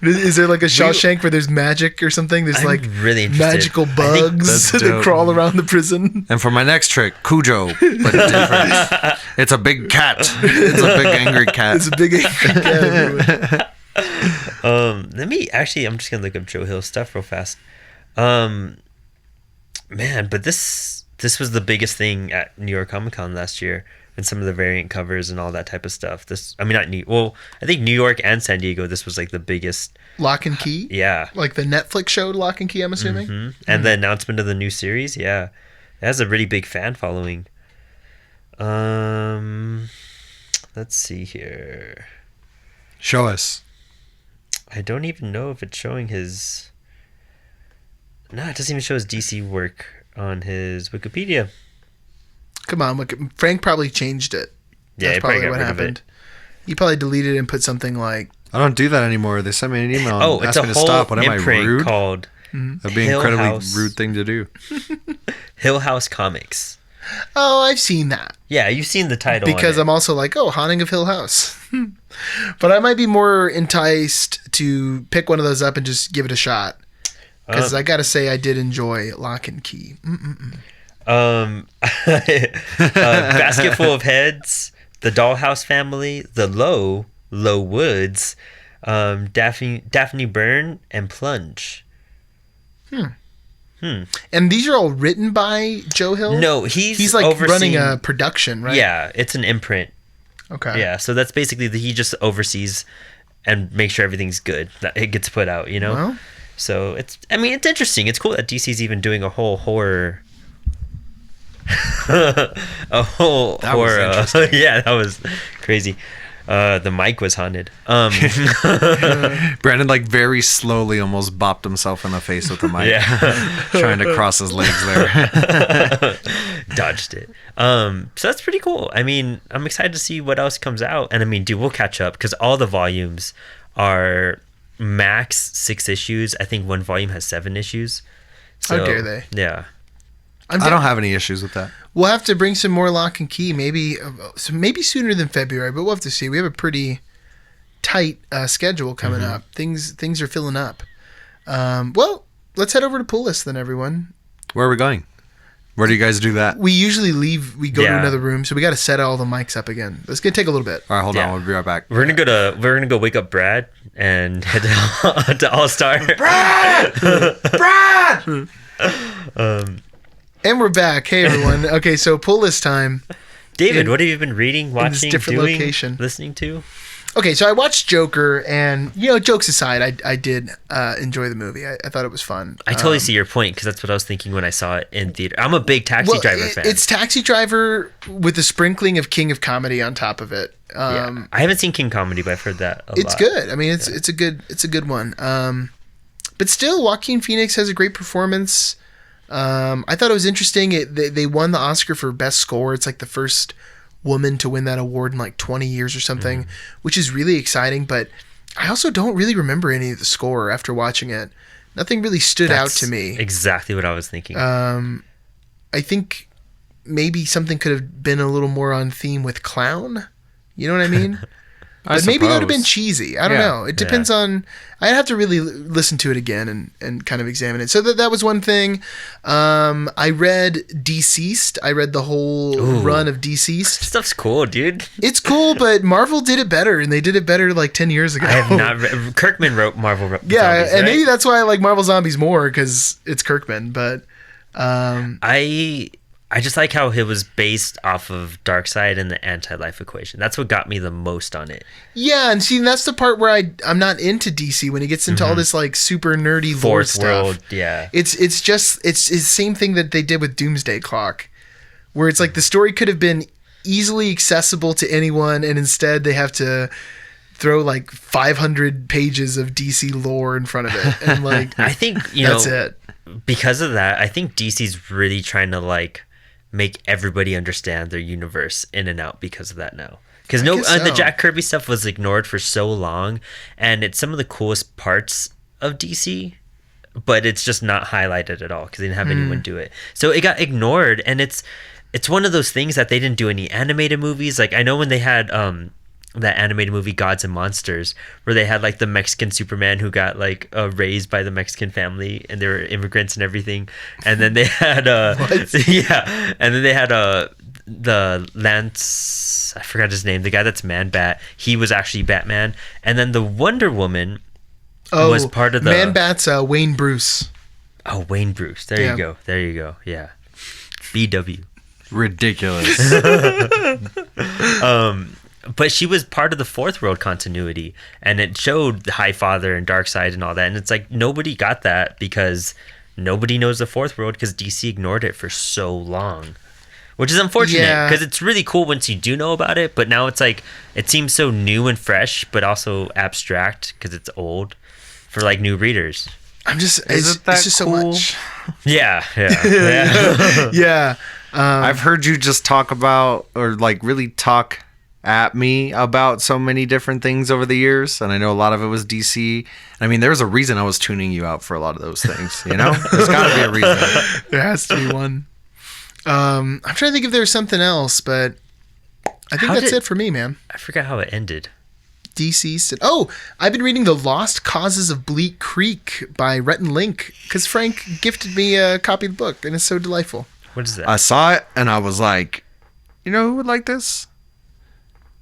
Is there like a Shawshank where there's magic or something? There's I'm like really interested. magical I think bugs that's that dope. crawl around the prison. And for my next trick, Cujo, but different. It's a big cat. It's a big angry cat. It's a big cat everywhere. Let me actually. I'm just gonna look up Joe Hill stuff real fast. Man, but this was the biggest thing at New York Comic Con last year, and some of the variant covers and all that type of stuff. I think New York and San Diego. This was like the biggest. Lock and Key? Yeah. Like the Netflix show Lock and Key, I'm assuming? And the announcement of the new series. Yeah, it has a really big fan following. Let's see here. Show us. I don't even know if it's showing his. No, it doesn't even show his DC work on his Wikipedia. Come on, Frank probably changed it. Yeah, That's he probably probably got what rid of happened. He probably deleted it and put something like, I don't do that anymore. They sent me an email and Oh, it's asked a me to whole stop. What am I, imprint rude? called That'd be an Hill incredibly House. rude thing to do. Hill House Comics. oh, I've seen that. Yeah, you've seen the title. Because I'm also like, oh, Haunting of Hill House. But I might be more enticed to pick one of those up and just give it a shot. Because I got to say, I did enjoy Lock and Key. Basket Full of Heads, The Dollhouse Family, The Low Woods, Daphne Byrne, and Plunge. And these are all written by Joe Hill? No, he's like running overseeing- a production, right? Yeah, it's an imprint. Okay. Yeah, so that's basically he just oversees and makes sure everything's good, that it gets put out, Well, So it's interesting. It's cool that DC's even doing a whole horror. That was interesting. Yeah, that was crazy. The mic was haunted. Brandon like very slowly almost bopped himself in the face with the mic. Yeah, Trying to cross his legs there. dodged it. So that's pretty cool. I mean, I'm excited to see what else comes out. And I mean, dude, we'll catch up because all the volumes are max 6 issues. I think one volume has 7 issues. How So, dare they? Yeah. I'm I down. don't have any issues with that. We'll have to bring some more Lock and Key, maybe sooner than February, but we'll have to see. We have a pretty tight schedule coming up. Things are filling up. Well, let's head over to Pull List then, everyone. Where are we going? Where do you guys do that? We usually leave. We go to Yeah. another room, so we got to set all the mics up again. It's gonna take a little bit. All right, hold Yeah. on. We'll be right back. We're gonna go wake up Brad and head to All Star. Brad! And we're back. Hey, everyone. Okay, so Pull List time. David, what have you been reading, this watching, different doing, location. listening to? Okay, so I watched Joker, and jokes aside, I did enjoy the movie. I thought it was fun. I totally see your point because that's what I was thinking when I saw it in theater. I'm a big Taxi Driver fan. It's Taxi Driver with a sprinkling of King of Comedy on top of it. Yeah. I haven't seen King Comedy, but I've heard that a lot. It's good. I mean, it's a good one. But still, Joaquin Phoenix has a great performance. I thought it was interesting. They won the Oscar for best score. It's like the first woman to win that award in like 20 years or something, which is really exciting. But I also don't really remember any of the score after watching it. Nothing really stood out to me. Exactly what I was thinking. I think maybe something could have been a little more on theme with clown. You know what I mean? But maybe that would have been cheesy. I don't know. It depends on... I'd have to really listen to it again and kind of examine it. So that was one thing. I read Deceased. I read the whole run of Deceased. Stuff's cool, dude. It's cool, but Marvel did it better, and they did it better like 10 years ago. I have not read... Kirkman wrote Marvel Zombies, and right? maybe that's why I like Marvel Zombies more, because it's Kirkman, but... I just like how it was based off of Darkseid and the anti-life equation. That's what got me the most on it. Yeah, and see, that's the part where I'm not into DC when he gets into all this like super nerdy lore stuff. World, yeah. It's the same thing that they did with Doomsday Clock, where it's like the story could have been easily accessible to anyone, and instead they have to throw like 500 pages of DC lore in front of it, and like I think that's it. Because of that, I think DC's really trying to like make everybody understand their universe in and out because of that now. Because the Jack Kirby stuff was ignored for so long, and it's some of the coolest parts of DC, but it's just not highlighted at all because they didn't have anyone do it. So it got ignored, and it's one of those things that they didn't do any animated movies. Like I know when they had that animated movie Gods and Monsters, where they had like the Mexican Superman who got like raised by the Mexican family, and they were immigrants and everything, and then they had and then they had the Lance, I forgot his name, the guy that's Man-Bat, he was actually Batman, and then the Wonder Woman was part of the Man-Bat's Wayne Bruce. Oh, Wayne Bruce, there you go, yeah, BW. Ridiculous. But she was part of the Fourth World continuity, and it showed Highfather and Darkseid and all that, and it's like nobody got that because nobody knows the Fourth World because DC ignored it for so long, which is unfortunate because it's really cool once you do know about it, but now it's like it seems so new and fresh but also abstract because it's old for like new readers. It's just so much. Yeah. Yeah. I've heard you just talk about, or like really talk at me about so many different things over the years, and I know a lot of it was DC. I mean, there's a reason I was tuning you out for a lot of those things, you know? There's gotta be a reason. There has to be one. I'm trying to think if there's something else, but I think that's it for me, man. I forgot how it ended. DC. I've been reading The Lost Causes of Bleak Creek by Rhett and Link because Frank gifted me a copy of the book, and it's so delightful. What is that? I saw it and I was like, you know who would like this?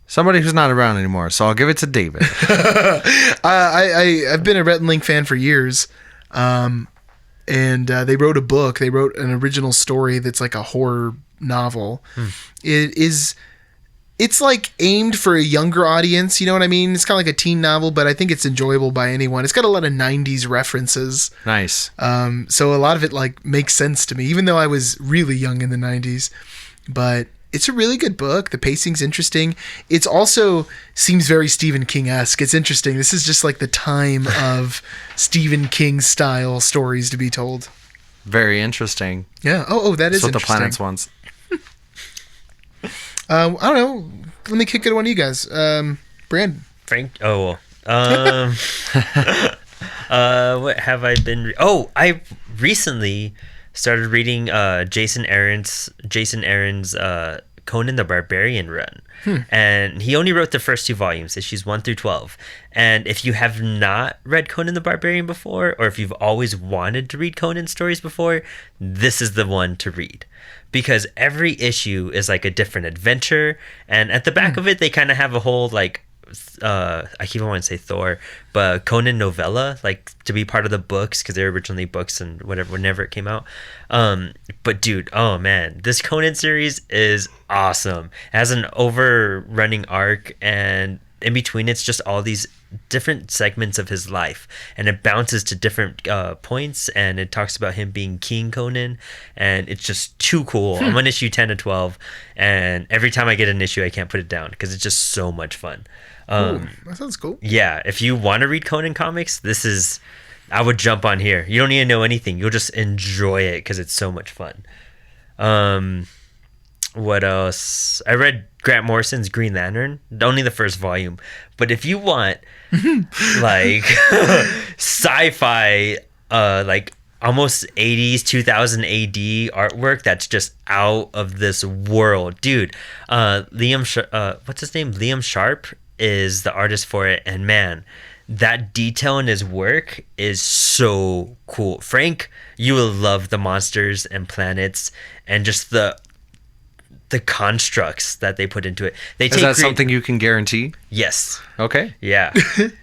Somebody who's not around anymore, so I'll give it to David. I've been a Rhett and Link fan for years, and they wrote a book. They wrote an original story that's like a horror novel. It's like aimed for a younger audience, you know what I mean? It's kind of like a teen novel, but I think it's enjoyable by anyone. It's got a lot of 90s references. Nice. So a lot of it like makes sense to me, even though I was really young in the 90s. But it's a really good book. The pacing's interesting. It's also seems very Stephen King-esque. It's interesting. This is just like the time of Stephen King style stories to be told. Very interesting. Yeah. Oh, that is That's what the interesting. planets wants. I don't know. Let me kick it to one of you guys. Brandon. Frank. Oh. What have I been? I recently started reading Jason Aaron's Conan the Barbarian run. And he only wrote the first 2 volumes, issues 1 through 12. And if you have not read Conan the Barbarian before, or if you've always wanted to read Conan stories before, this is the one to read. Because every issue is like a different adventure, and at the back of it they kind of have a whole like I keep wanting to say Thor, but Conan novella, like to be part of the books because they're originally books and whenever it came out. But dude, oh man, this Conan series is awesome. It has an overrunning arc, and in between it's just all these different segments of his life, and it bounces to different points, and it talks about him being King Conan, and it's just too cool. I'm on issue 10 to 12, and every time I get an issue I can't put it down because it's just so much fun. That sounds cool. Yeah, if you want to read Conan comics, this is I would jump on here. You don't need to know anything. You'll just enjoy it because it's so much fun. What else? I read Grant Morrison's Green Lantern, only the first volume. But if you want like sci-fi, like almost 80s 2000 AD artwork that's just out of this world, dude. What's his name? Liam Sharp is the artist for it, and man, that detail in his work is so cool. Frank, you will love the monsters and planets and just the constructs that they put into it. Is that something you can guarantee? Yes. Okay. Yeah.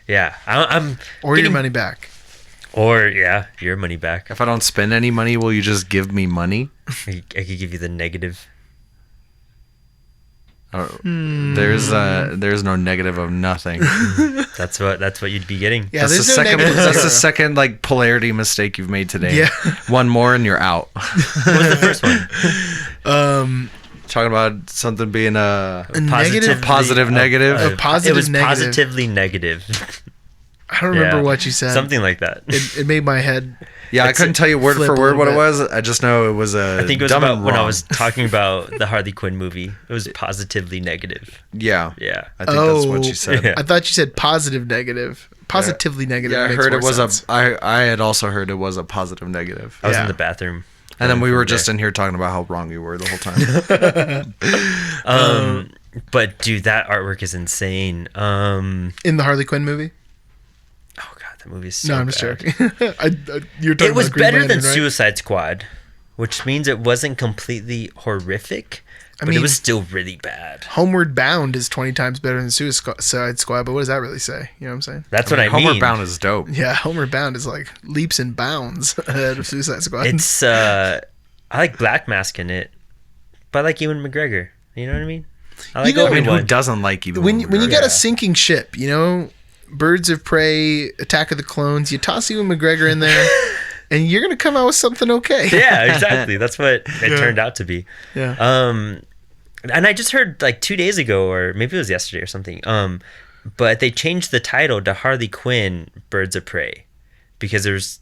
Yeah. I'm Or your money back. Or yeah, your money back. If I don't spend any money, will you just give me money? I could give you the negative. There's no negative of nothing. That's what you'd be getting. Yeah, That's the there's no second. negative That's zero. the second like polarity mistake you've made today. Yeah. One more and you're out. What was the first one? Talking about something being a negative- positive negative. A positive It was negative. positively negative. I don't remember Yeah. what you said. Something like that. It made my head. Yeah, I couldn't tell you word flip for a word little what it bit. was. I just know it was a. I think it was dumb about and when I wrong. was talking about the Harley Quinn movie. It was positively negative. Yeah. Yeah. I think that's what Oh. you said. Yeah. I thought you said positive negative. Positively negative. Yeah, I makes heard more it was sense. I had also heard it was a positive negative. I was Yeah. in the bathroom. And then we were From just there. in here talking about how wrong you were the whole time. But dude, that artwork is insane. In the Harley Quinn movie. Oh god, that movie is so No, I'm just bad. joking. You're talking It was about Green better Lantern, than right? Suicide Squad, which means it wasn't completely horrific, but mean- it was still really bad. Homeward Bound is 20 times better than Suicide Squad, but what does that really say? You know what I'm saying? That's what I mean. Homeward Bound is dope. Yeah, Homeward Bound is like leaps and bounds ahead of Suicide Squad. It's I like Black Mask in it, but I like Ewan McGregor. You know what I mean? I like You know- I mean, who Obi-Wan. doesn't like you? when you got Yeah. a sinking ship, you know, Birds of Prey, Attack of the Clones, you toss Ewan McGregor in there, and you're gonna come out with something okay. Yeah, exactly. That's what it turned out to be. Yeah. And I just heard like 2 days ago, or maybe it was yesterday or something. But they changed the title to Harley Quinn Birds of Prey because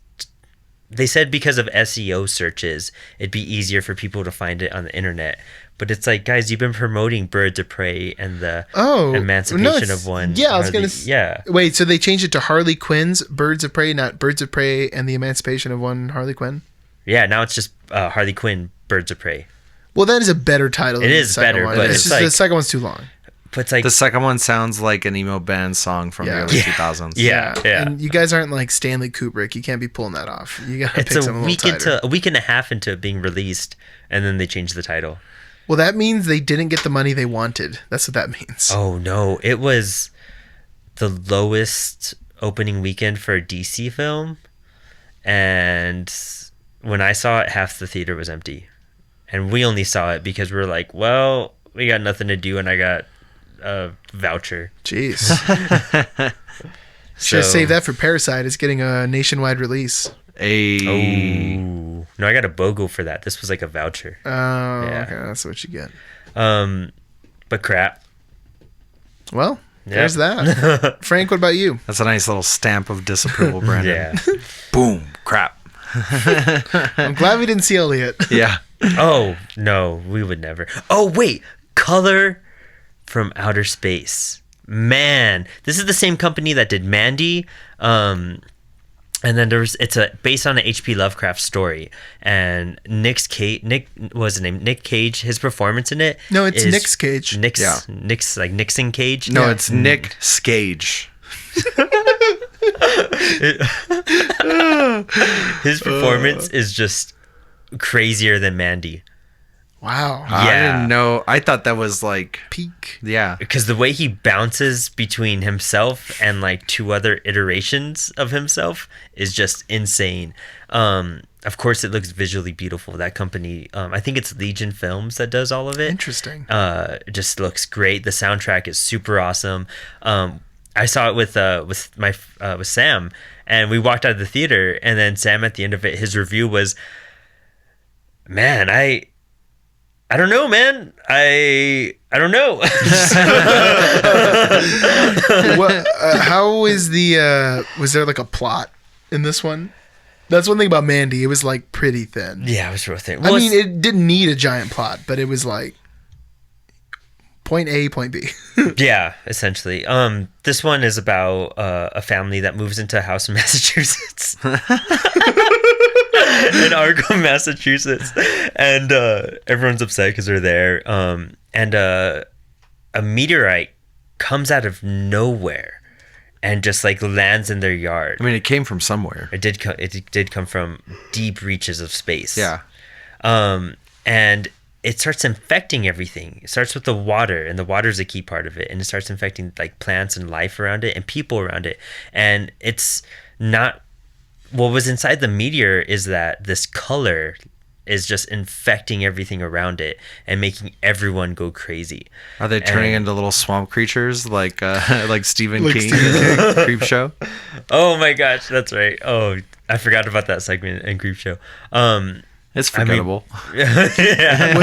they said because of SEO searches, it'd be easier for people to find it on the internet. But it's like, guys, you've been promoting Birds of Prey and the Emancipation it's- of One. Yeah, I was Harley- gonna. Yeah. Wait, so they changed it to Harley Quinn's Birds of Prey, not Birds of Prey and the Emancipation of One Harley Quinn. Yeah, now it's just Harley Quinn Birds of Prey. Well, that is a better title. It than is the second better, one. but it's it's just like- the second one's too long. But it's like, The second one sounds like an emo band song from Yeah. the early Yeah. 2000s. Yeah. And you guys aren't like Stanley Kubrick. You can't be pulling that off. You gotta it's pick a something a week little tighter. a week and a half into it being released, and then they changed the title. Well, that means they didn't get the money they wanted. That's what that means. Oh no, it was the lowest opening weekend for a DC film, and when I saw it, half the theater was empty, and we only saw it because we were like, well, we got nothing to do, and I got a voucher. Jeez. Should have So- saved that for Parasite. It's getting a nationwide release. Ooh. No, I got a BOGO for that. This was like a voucher. Oh, Yeah. okay. That's what you get. But crap. Well, Yeah. there's that. Frank, what about you? That's a nice little stamp of disapproval, Brandon. Yeah. Boom. Crap. I'm glad we didn't see Elliot. Yeah. Oh no, we would never. Oh wait, Color from Outer Space. Man, this is the same company that did Mandy. And then it's based on an H.P. Lovecraft story, and Nick what was his name? Nick Cage. His performance in it. No, it's is- Nick's Cage. Yeah. Nick's like Nixon Cage. No, Yeah. it's Nick Skage. His performance is just crazier than Mandy. Wow. I Yeah. didn't know. I thought that was like, Peak. yeah. Because the way he bounces between himself and like two other iterations of himself is just insane. Of course, it looks visually beautiful. That company, I think it's Legion Films that does all of it. Interesting. It just looks great. The soundtrack is super awesome. I saw it with Sam, and we walked out of the theater, and then Sam at the end of it, his review was, "Man, I don't know, man. I don't know." What? How is the? Was there like a plot in this one. That's one thing about Mandy. It was like pretty thin. Yeah, it was real thin. I mean, it didn't need a giant plot, but it was like point A, point B. yeah, essentially. This one is about a family that moves into a house in Massachusetts. In Arkham, Massachusetts. And everyone's upset because they're there. And a meteorite comes out of nowhere and just like lands in their yard. I mean, it came from somewhere. It did come from deep reaches of space. Yeah. And it starts infecting everything. It starts with the water, and the water is a key part of it. And it starts infecting like plants and life around it and people around it. And it's not what was inside the meteor is that this color is just infecting everything around it and making everyone go crazy. Are they turning into little swamp creatures like Stephen King Stephen in Creep Show? Oh my gosh, that's right. Oh, I forgot about that segment in Creep Show. It's forgettable. Yeah.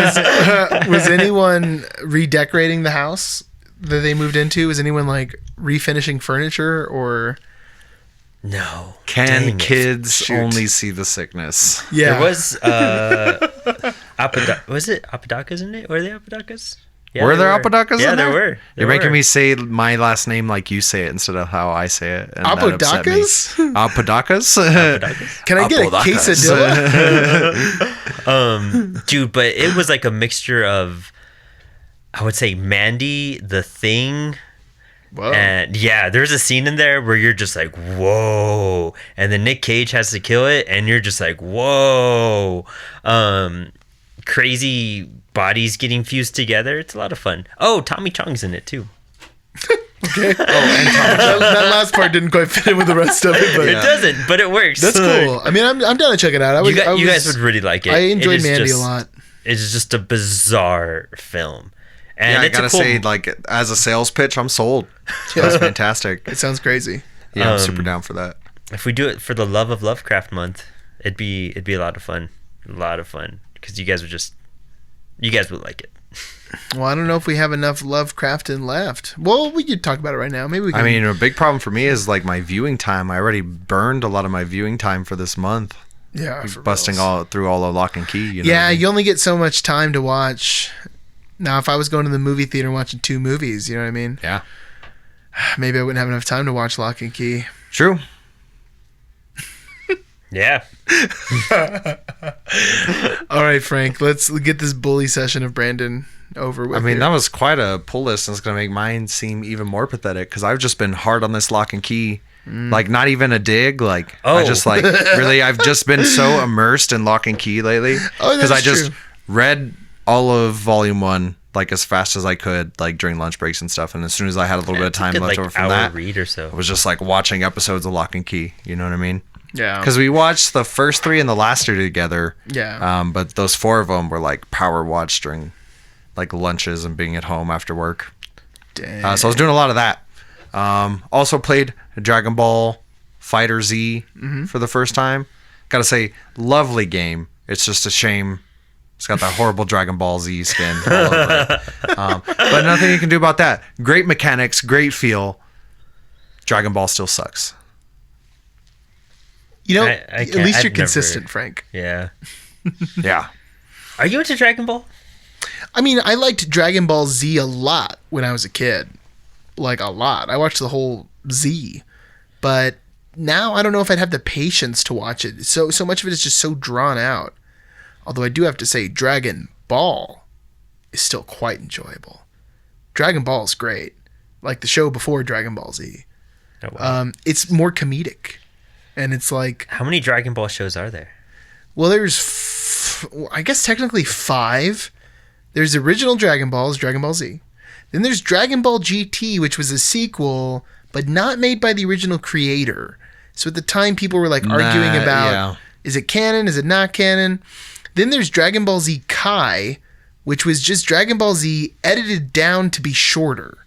Was anyone redecorating the house that they moved into? Was anyone like refinishing furniture or? No. Can Dang it. kids Shoot. only see the sickness? Yeah. There was was it Apodakas in it? Were they Apodakas? Yeah, were they there Apodakas Yeah, in there? there were. You're making me say my last name like you say it instead of how I say it. And that upset me. Apodakas? Apodakas? Apodakas? Can I get a Apodakas. quesadilla? Dude, but it was like a mixture of, I would say, Mandy, The Thing, Whoa. and yeah, there's a scene in there where you're just like, whoa, and then Nick Cage has to kill it, and you're just like, whoa, crazy bodies getting fused together. It's a lot of fun. Oh, Tommy Chong's in it too. Okay. That last part didn't quite fit in with the rest of it, but It doesn't, but it works. that's cool. I mean, I'm down to check it out. You guys would really like it. I It enjoyed is Mandy just- a lot. It's just a bizarre film. And Yeah, I it's gotta a cool, say, like, as a sales pitch, I'm sold. That's fantastic. It sounds crazy. Yeah, I'm super down for that. if we do it for the Love of Lovecraft month, it'd be a lot of fun. A lot of fun. Because you guys would like it. Well, I don't know if we have enough Lovecrafting left. Well, we could talk about it right now. Maybe we can. I mean, a big problem for me is like my viewing time. I already burned a lot of my viewing time for this month. yeah, for Busting reals. all through all of Lock and Key. You know Yeah, what I mean? you only get so much time to watch. Now, if I was going to the movie theater and watching 2 movies, you know what I mean? Yeah. Maybe I wouldn't have enough time to watch Lock and Key. True. Yeah. All right, Frank, let's get this bully session of Brandon over with. I mean, here. that was quite a pull list, and it's going to make mine seem even more pathetic because I've just been hard on this Lock and Key. Like, not even a dig. Like, I Oh. just, like, really, I've just been so immersed in Lock and Key lately. Oh, that's I just true. read all of Volume 1, like, as fast as I could, like, during lunch breaks and stuff. And as soon as I had a little bit of It's a time good, left like, over from hour that, read or so. I was just, like, watching episodes of Lock and Key. You know what I mean? Yeah. Because we watched the first 3 and the last 2 together. Yeah. But those 4 of them were, like, power watched during, like, lunches and being at home after work. Dang. So I was doing a lot of that. Also played Dragon Ball Fighter Z for the first time. Gotta say, lovely game. It's just a shame it's got that horrible Dragon Ball Z skin all over it. But nothing you can do about that. Great mechanics, great feel. Dragon Ball still sucks. You know, I at can't- least I've you're never- consistent, Frank. Yeah. Yeah. Are you into Dragon Ball? I mean, I liked Dragon Ball Z a lot when I was a kid. Like, a lot. I watched the whole Z. But now I don't know if I'd have the patience to watch it. So much of it is just so drawn out. Although I do have to say, Dragon Ball is still quite enjoyable. Dragon Ball is great. Like the show before Dragon Ball Z. Oh, wow. It's more comedic. And it's like, How many Dragon Ball shows are there? well, there's, I guess technically 5. There's the original Dragon Balls, Dragon Ball Z. Then there's Dragon Ball GT, which was a sequel, but not made by the original creator. So at the time, people were like arguing about, is it canon? Is it not canon? Then there's Dragon Ball Z Kai, which was just Dragon Ball Z edited down to be shorter,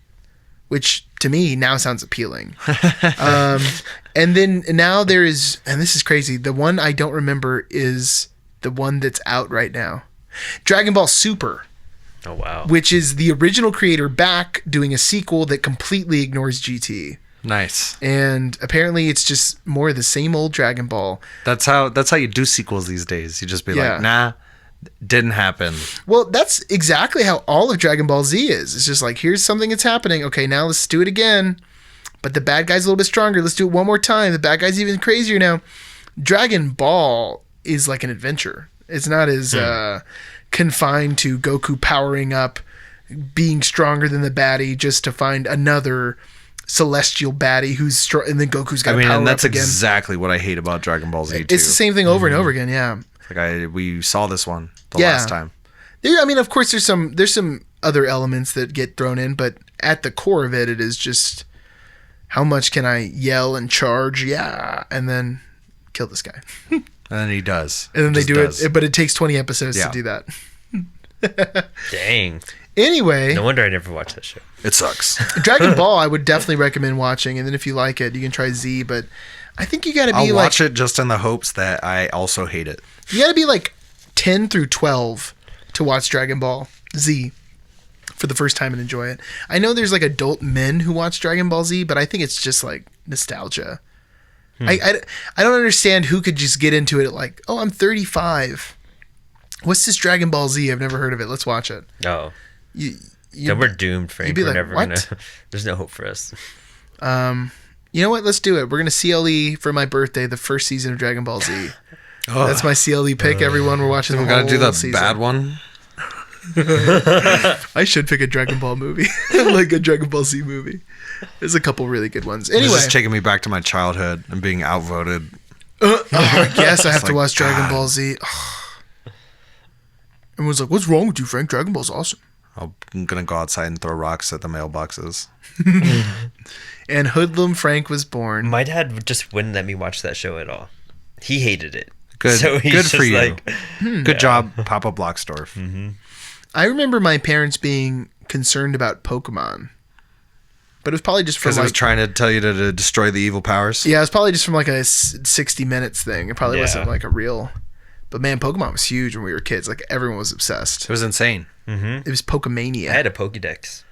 which to me now sounds appealing. And then now there is, and this is crazy, the one I don't remember is the one that's out right now. Dragon Ball Super, Oh, wow. which is the original creator back doing a sequel that completely ignores GT. Nice. And apparently it's just more of the same old Dragon Ball. That's how you do sequels these days. You just be Yeah. like, nah, didn't happen. Well, that's exactly how all of Dragon Ball Z is. It's just like, here's something that's happening. Okay, now let's do it again. But the bad guy's a little bit stronger. Let's do it one more time. The bad guy's even crazier now. Dragon Ball is like an adventure. It's not as confined to Goku powering up, being stronger than the baddie just to find another celestial baddie who's strong, and then Goku's got to power and that's up again. exactly what I hate about Dragon Ball Z too. It's the same thing over and over again. Yeah. Like we saw this one the Yeah. last time. I mean, of course, there's some other elements that get thrown in, but at the core of it, it is just how much can I yell and charge, and then kill this guy, And then he does. and then they Just do does. it, but it takes 20 episodes Yeah. to do that. Dang. Anyway, No wonder I never watched that show. It sucks. Dragon Ball, I would definitely recommend watching, and then if you like it, you can try Z. But I think you got to be I'll like watch it just in the hopes that I also hate it. you got to be like 10 through 12 to watch Dragon Ball Z for the first time and enjoy it. I know there's like adult men who watch Dragon Ball Z, but I think it's just like nostalgia. I don't understand who could just get into it like, oh, I'm 35. What's this Dragon Ball Z? I've never heard of it. Let's watch it. Oh. You, Then we're doomed, Frank. you'd be We're like, never "What?" gonna. There's no hope for us. you know what? Let's do it. We're gonna CLE for my birthday the first season of Dragon Ball Z. Oh, That's my CLE pick. Everyone, we're watching the we whole gotta do the season. bad one. I should pick a Dragon Ball movie, like a Dragon Ball Z movie. There's a couple really good ones. It's Anyway, just taking me back to my childhood and being outvoted. I guess I have to like, watch Dragon God. Ball Z. Everyone's like, "What's wrong with you, Frank? Dragon Ball's awesome." I'm gonna go outside and throw rocks at the mailboxes. And Hoodlum Frank was born. My dad just wouldn't let me watch that show at all. He hated it. Good, So he's good just for you. like, Good job, Papa Blocksdorf. I remember my parents being concerned about Pokemon, but it was probably just from Because it was like, trying to tell you to destroy the evil powers. yeah, it was probably just from like a 60 Minutes thing. It probably Yeah. wasn't like a real. But man, Pokemon was huge when we were kids. Like everyone was obsessed. It was insane. It was Pokemania. I had a Pokédex.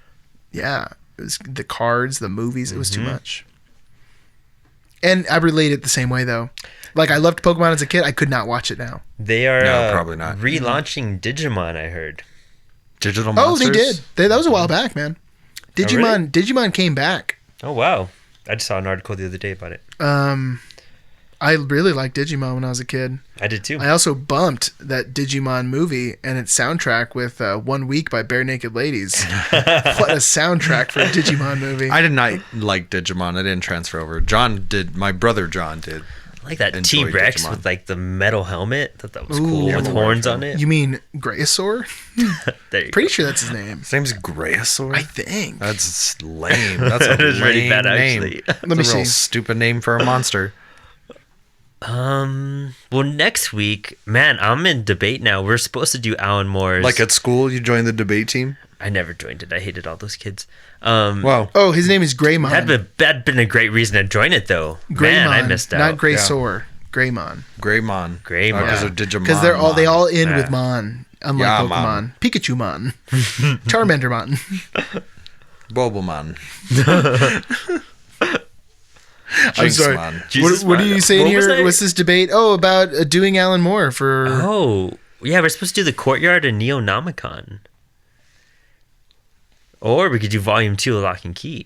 Yeah, it was the cards, the movies. It was too much. And I relate it the same way though. Like I loved Pokemon as a kid. I could not watch it now. They are No, probably not. relaunching Digimon, I heard. Digital Oh, monsters. they did. That was a while back, man. really? Digimon came back. Oh, wow. I just saw an article the other day about it. I really liked Digimon when I was a kid. I did too. I also bumped that Digimon movie and its soundtrack with 1 Week by Bare Naked Ladies. What a soundtrack for a Digimon movie. I did not like Digimon. I didn't transfer over. John did. My brother John did. I like that enjoy T-Rex Digimon. with like the metal helmet. Thought that was Ooh. cool Yeah, with the horns on it. You mean Grayosaur? There you Pretty go. sure that's his name. His name's Grayosaur. I think. That's lame. That's a That is really lame bad, name. actually. That's Let me a real see. stupid name for a monster. Well, next week, man, I'm in debate now. We're supposed to do Alan Moore's. Like at school, you joined the debate team. I never joined it. I hated all those kids. Wow. Oh, his name is Greymon. That'd been a great reason to join it, though. Greymon, Man, I missed out. not Graysaur. Greymon. Greymon. Greymon. Because Yeah. of Digimon. Because they all end Yeah. with Mon, unlike Yeah, Pokemon. Mon. Pikachu-mon. Charmander-mon. Bobomon. I'm sorry. Jinxmon. Jesus, What are you saying what was here? that? What's this debate? Oh, about doing Alan Moore for... Oh, yeah, we're supposed to do the Courtyard and Neonomicon. Or we could do Volume 2 of Lock and Key.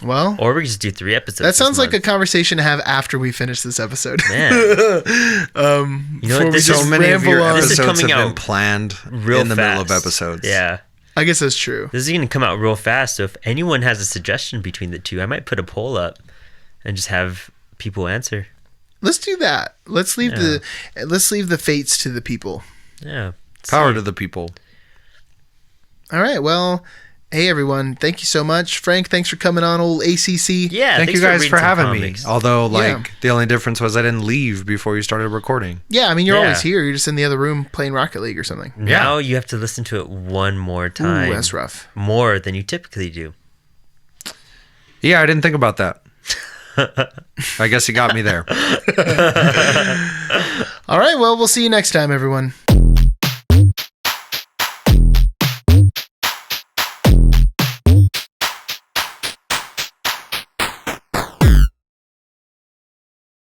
Well, Or we could just do 3 episodes. that sounds this like a month. conversation to have after we finish this episode. Man. You know Before what? we This just So many of your ramble on. This is episodes have coming been out planned real in the middle of fast. episodes. Yeah. I guess that's true. This is going to come out real fast. So if anyone has a suggestion between the two, I might put a poll up and just have people answer. Let's do that. Let's leave the fates to the people. Yeah. Power to the people. All right. Well, hey everyone, thank you so much, Frank. Thanks for coming on, old ACC. Yeah. Thank thanks you guys reading for some having comics. me. Although, Yeah. the only difference was I didn't leave before you started recording. Yeah. I mean, you're Yeah. always here. You're just in the other room playing Rocket League or something. Now you have to listen to it one more time. Ooh, that's rough. More than you typically do. Yeah, I didn't think about that. I guess you got me there. All right. Well, we'll see you next time, everyone.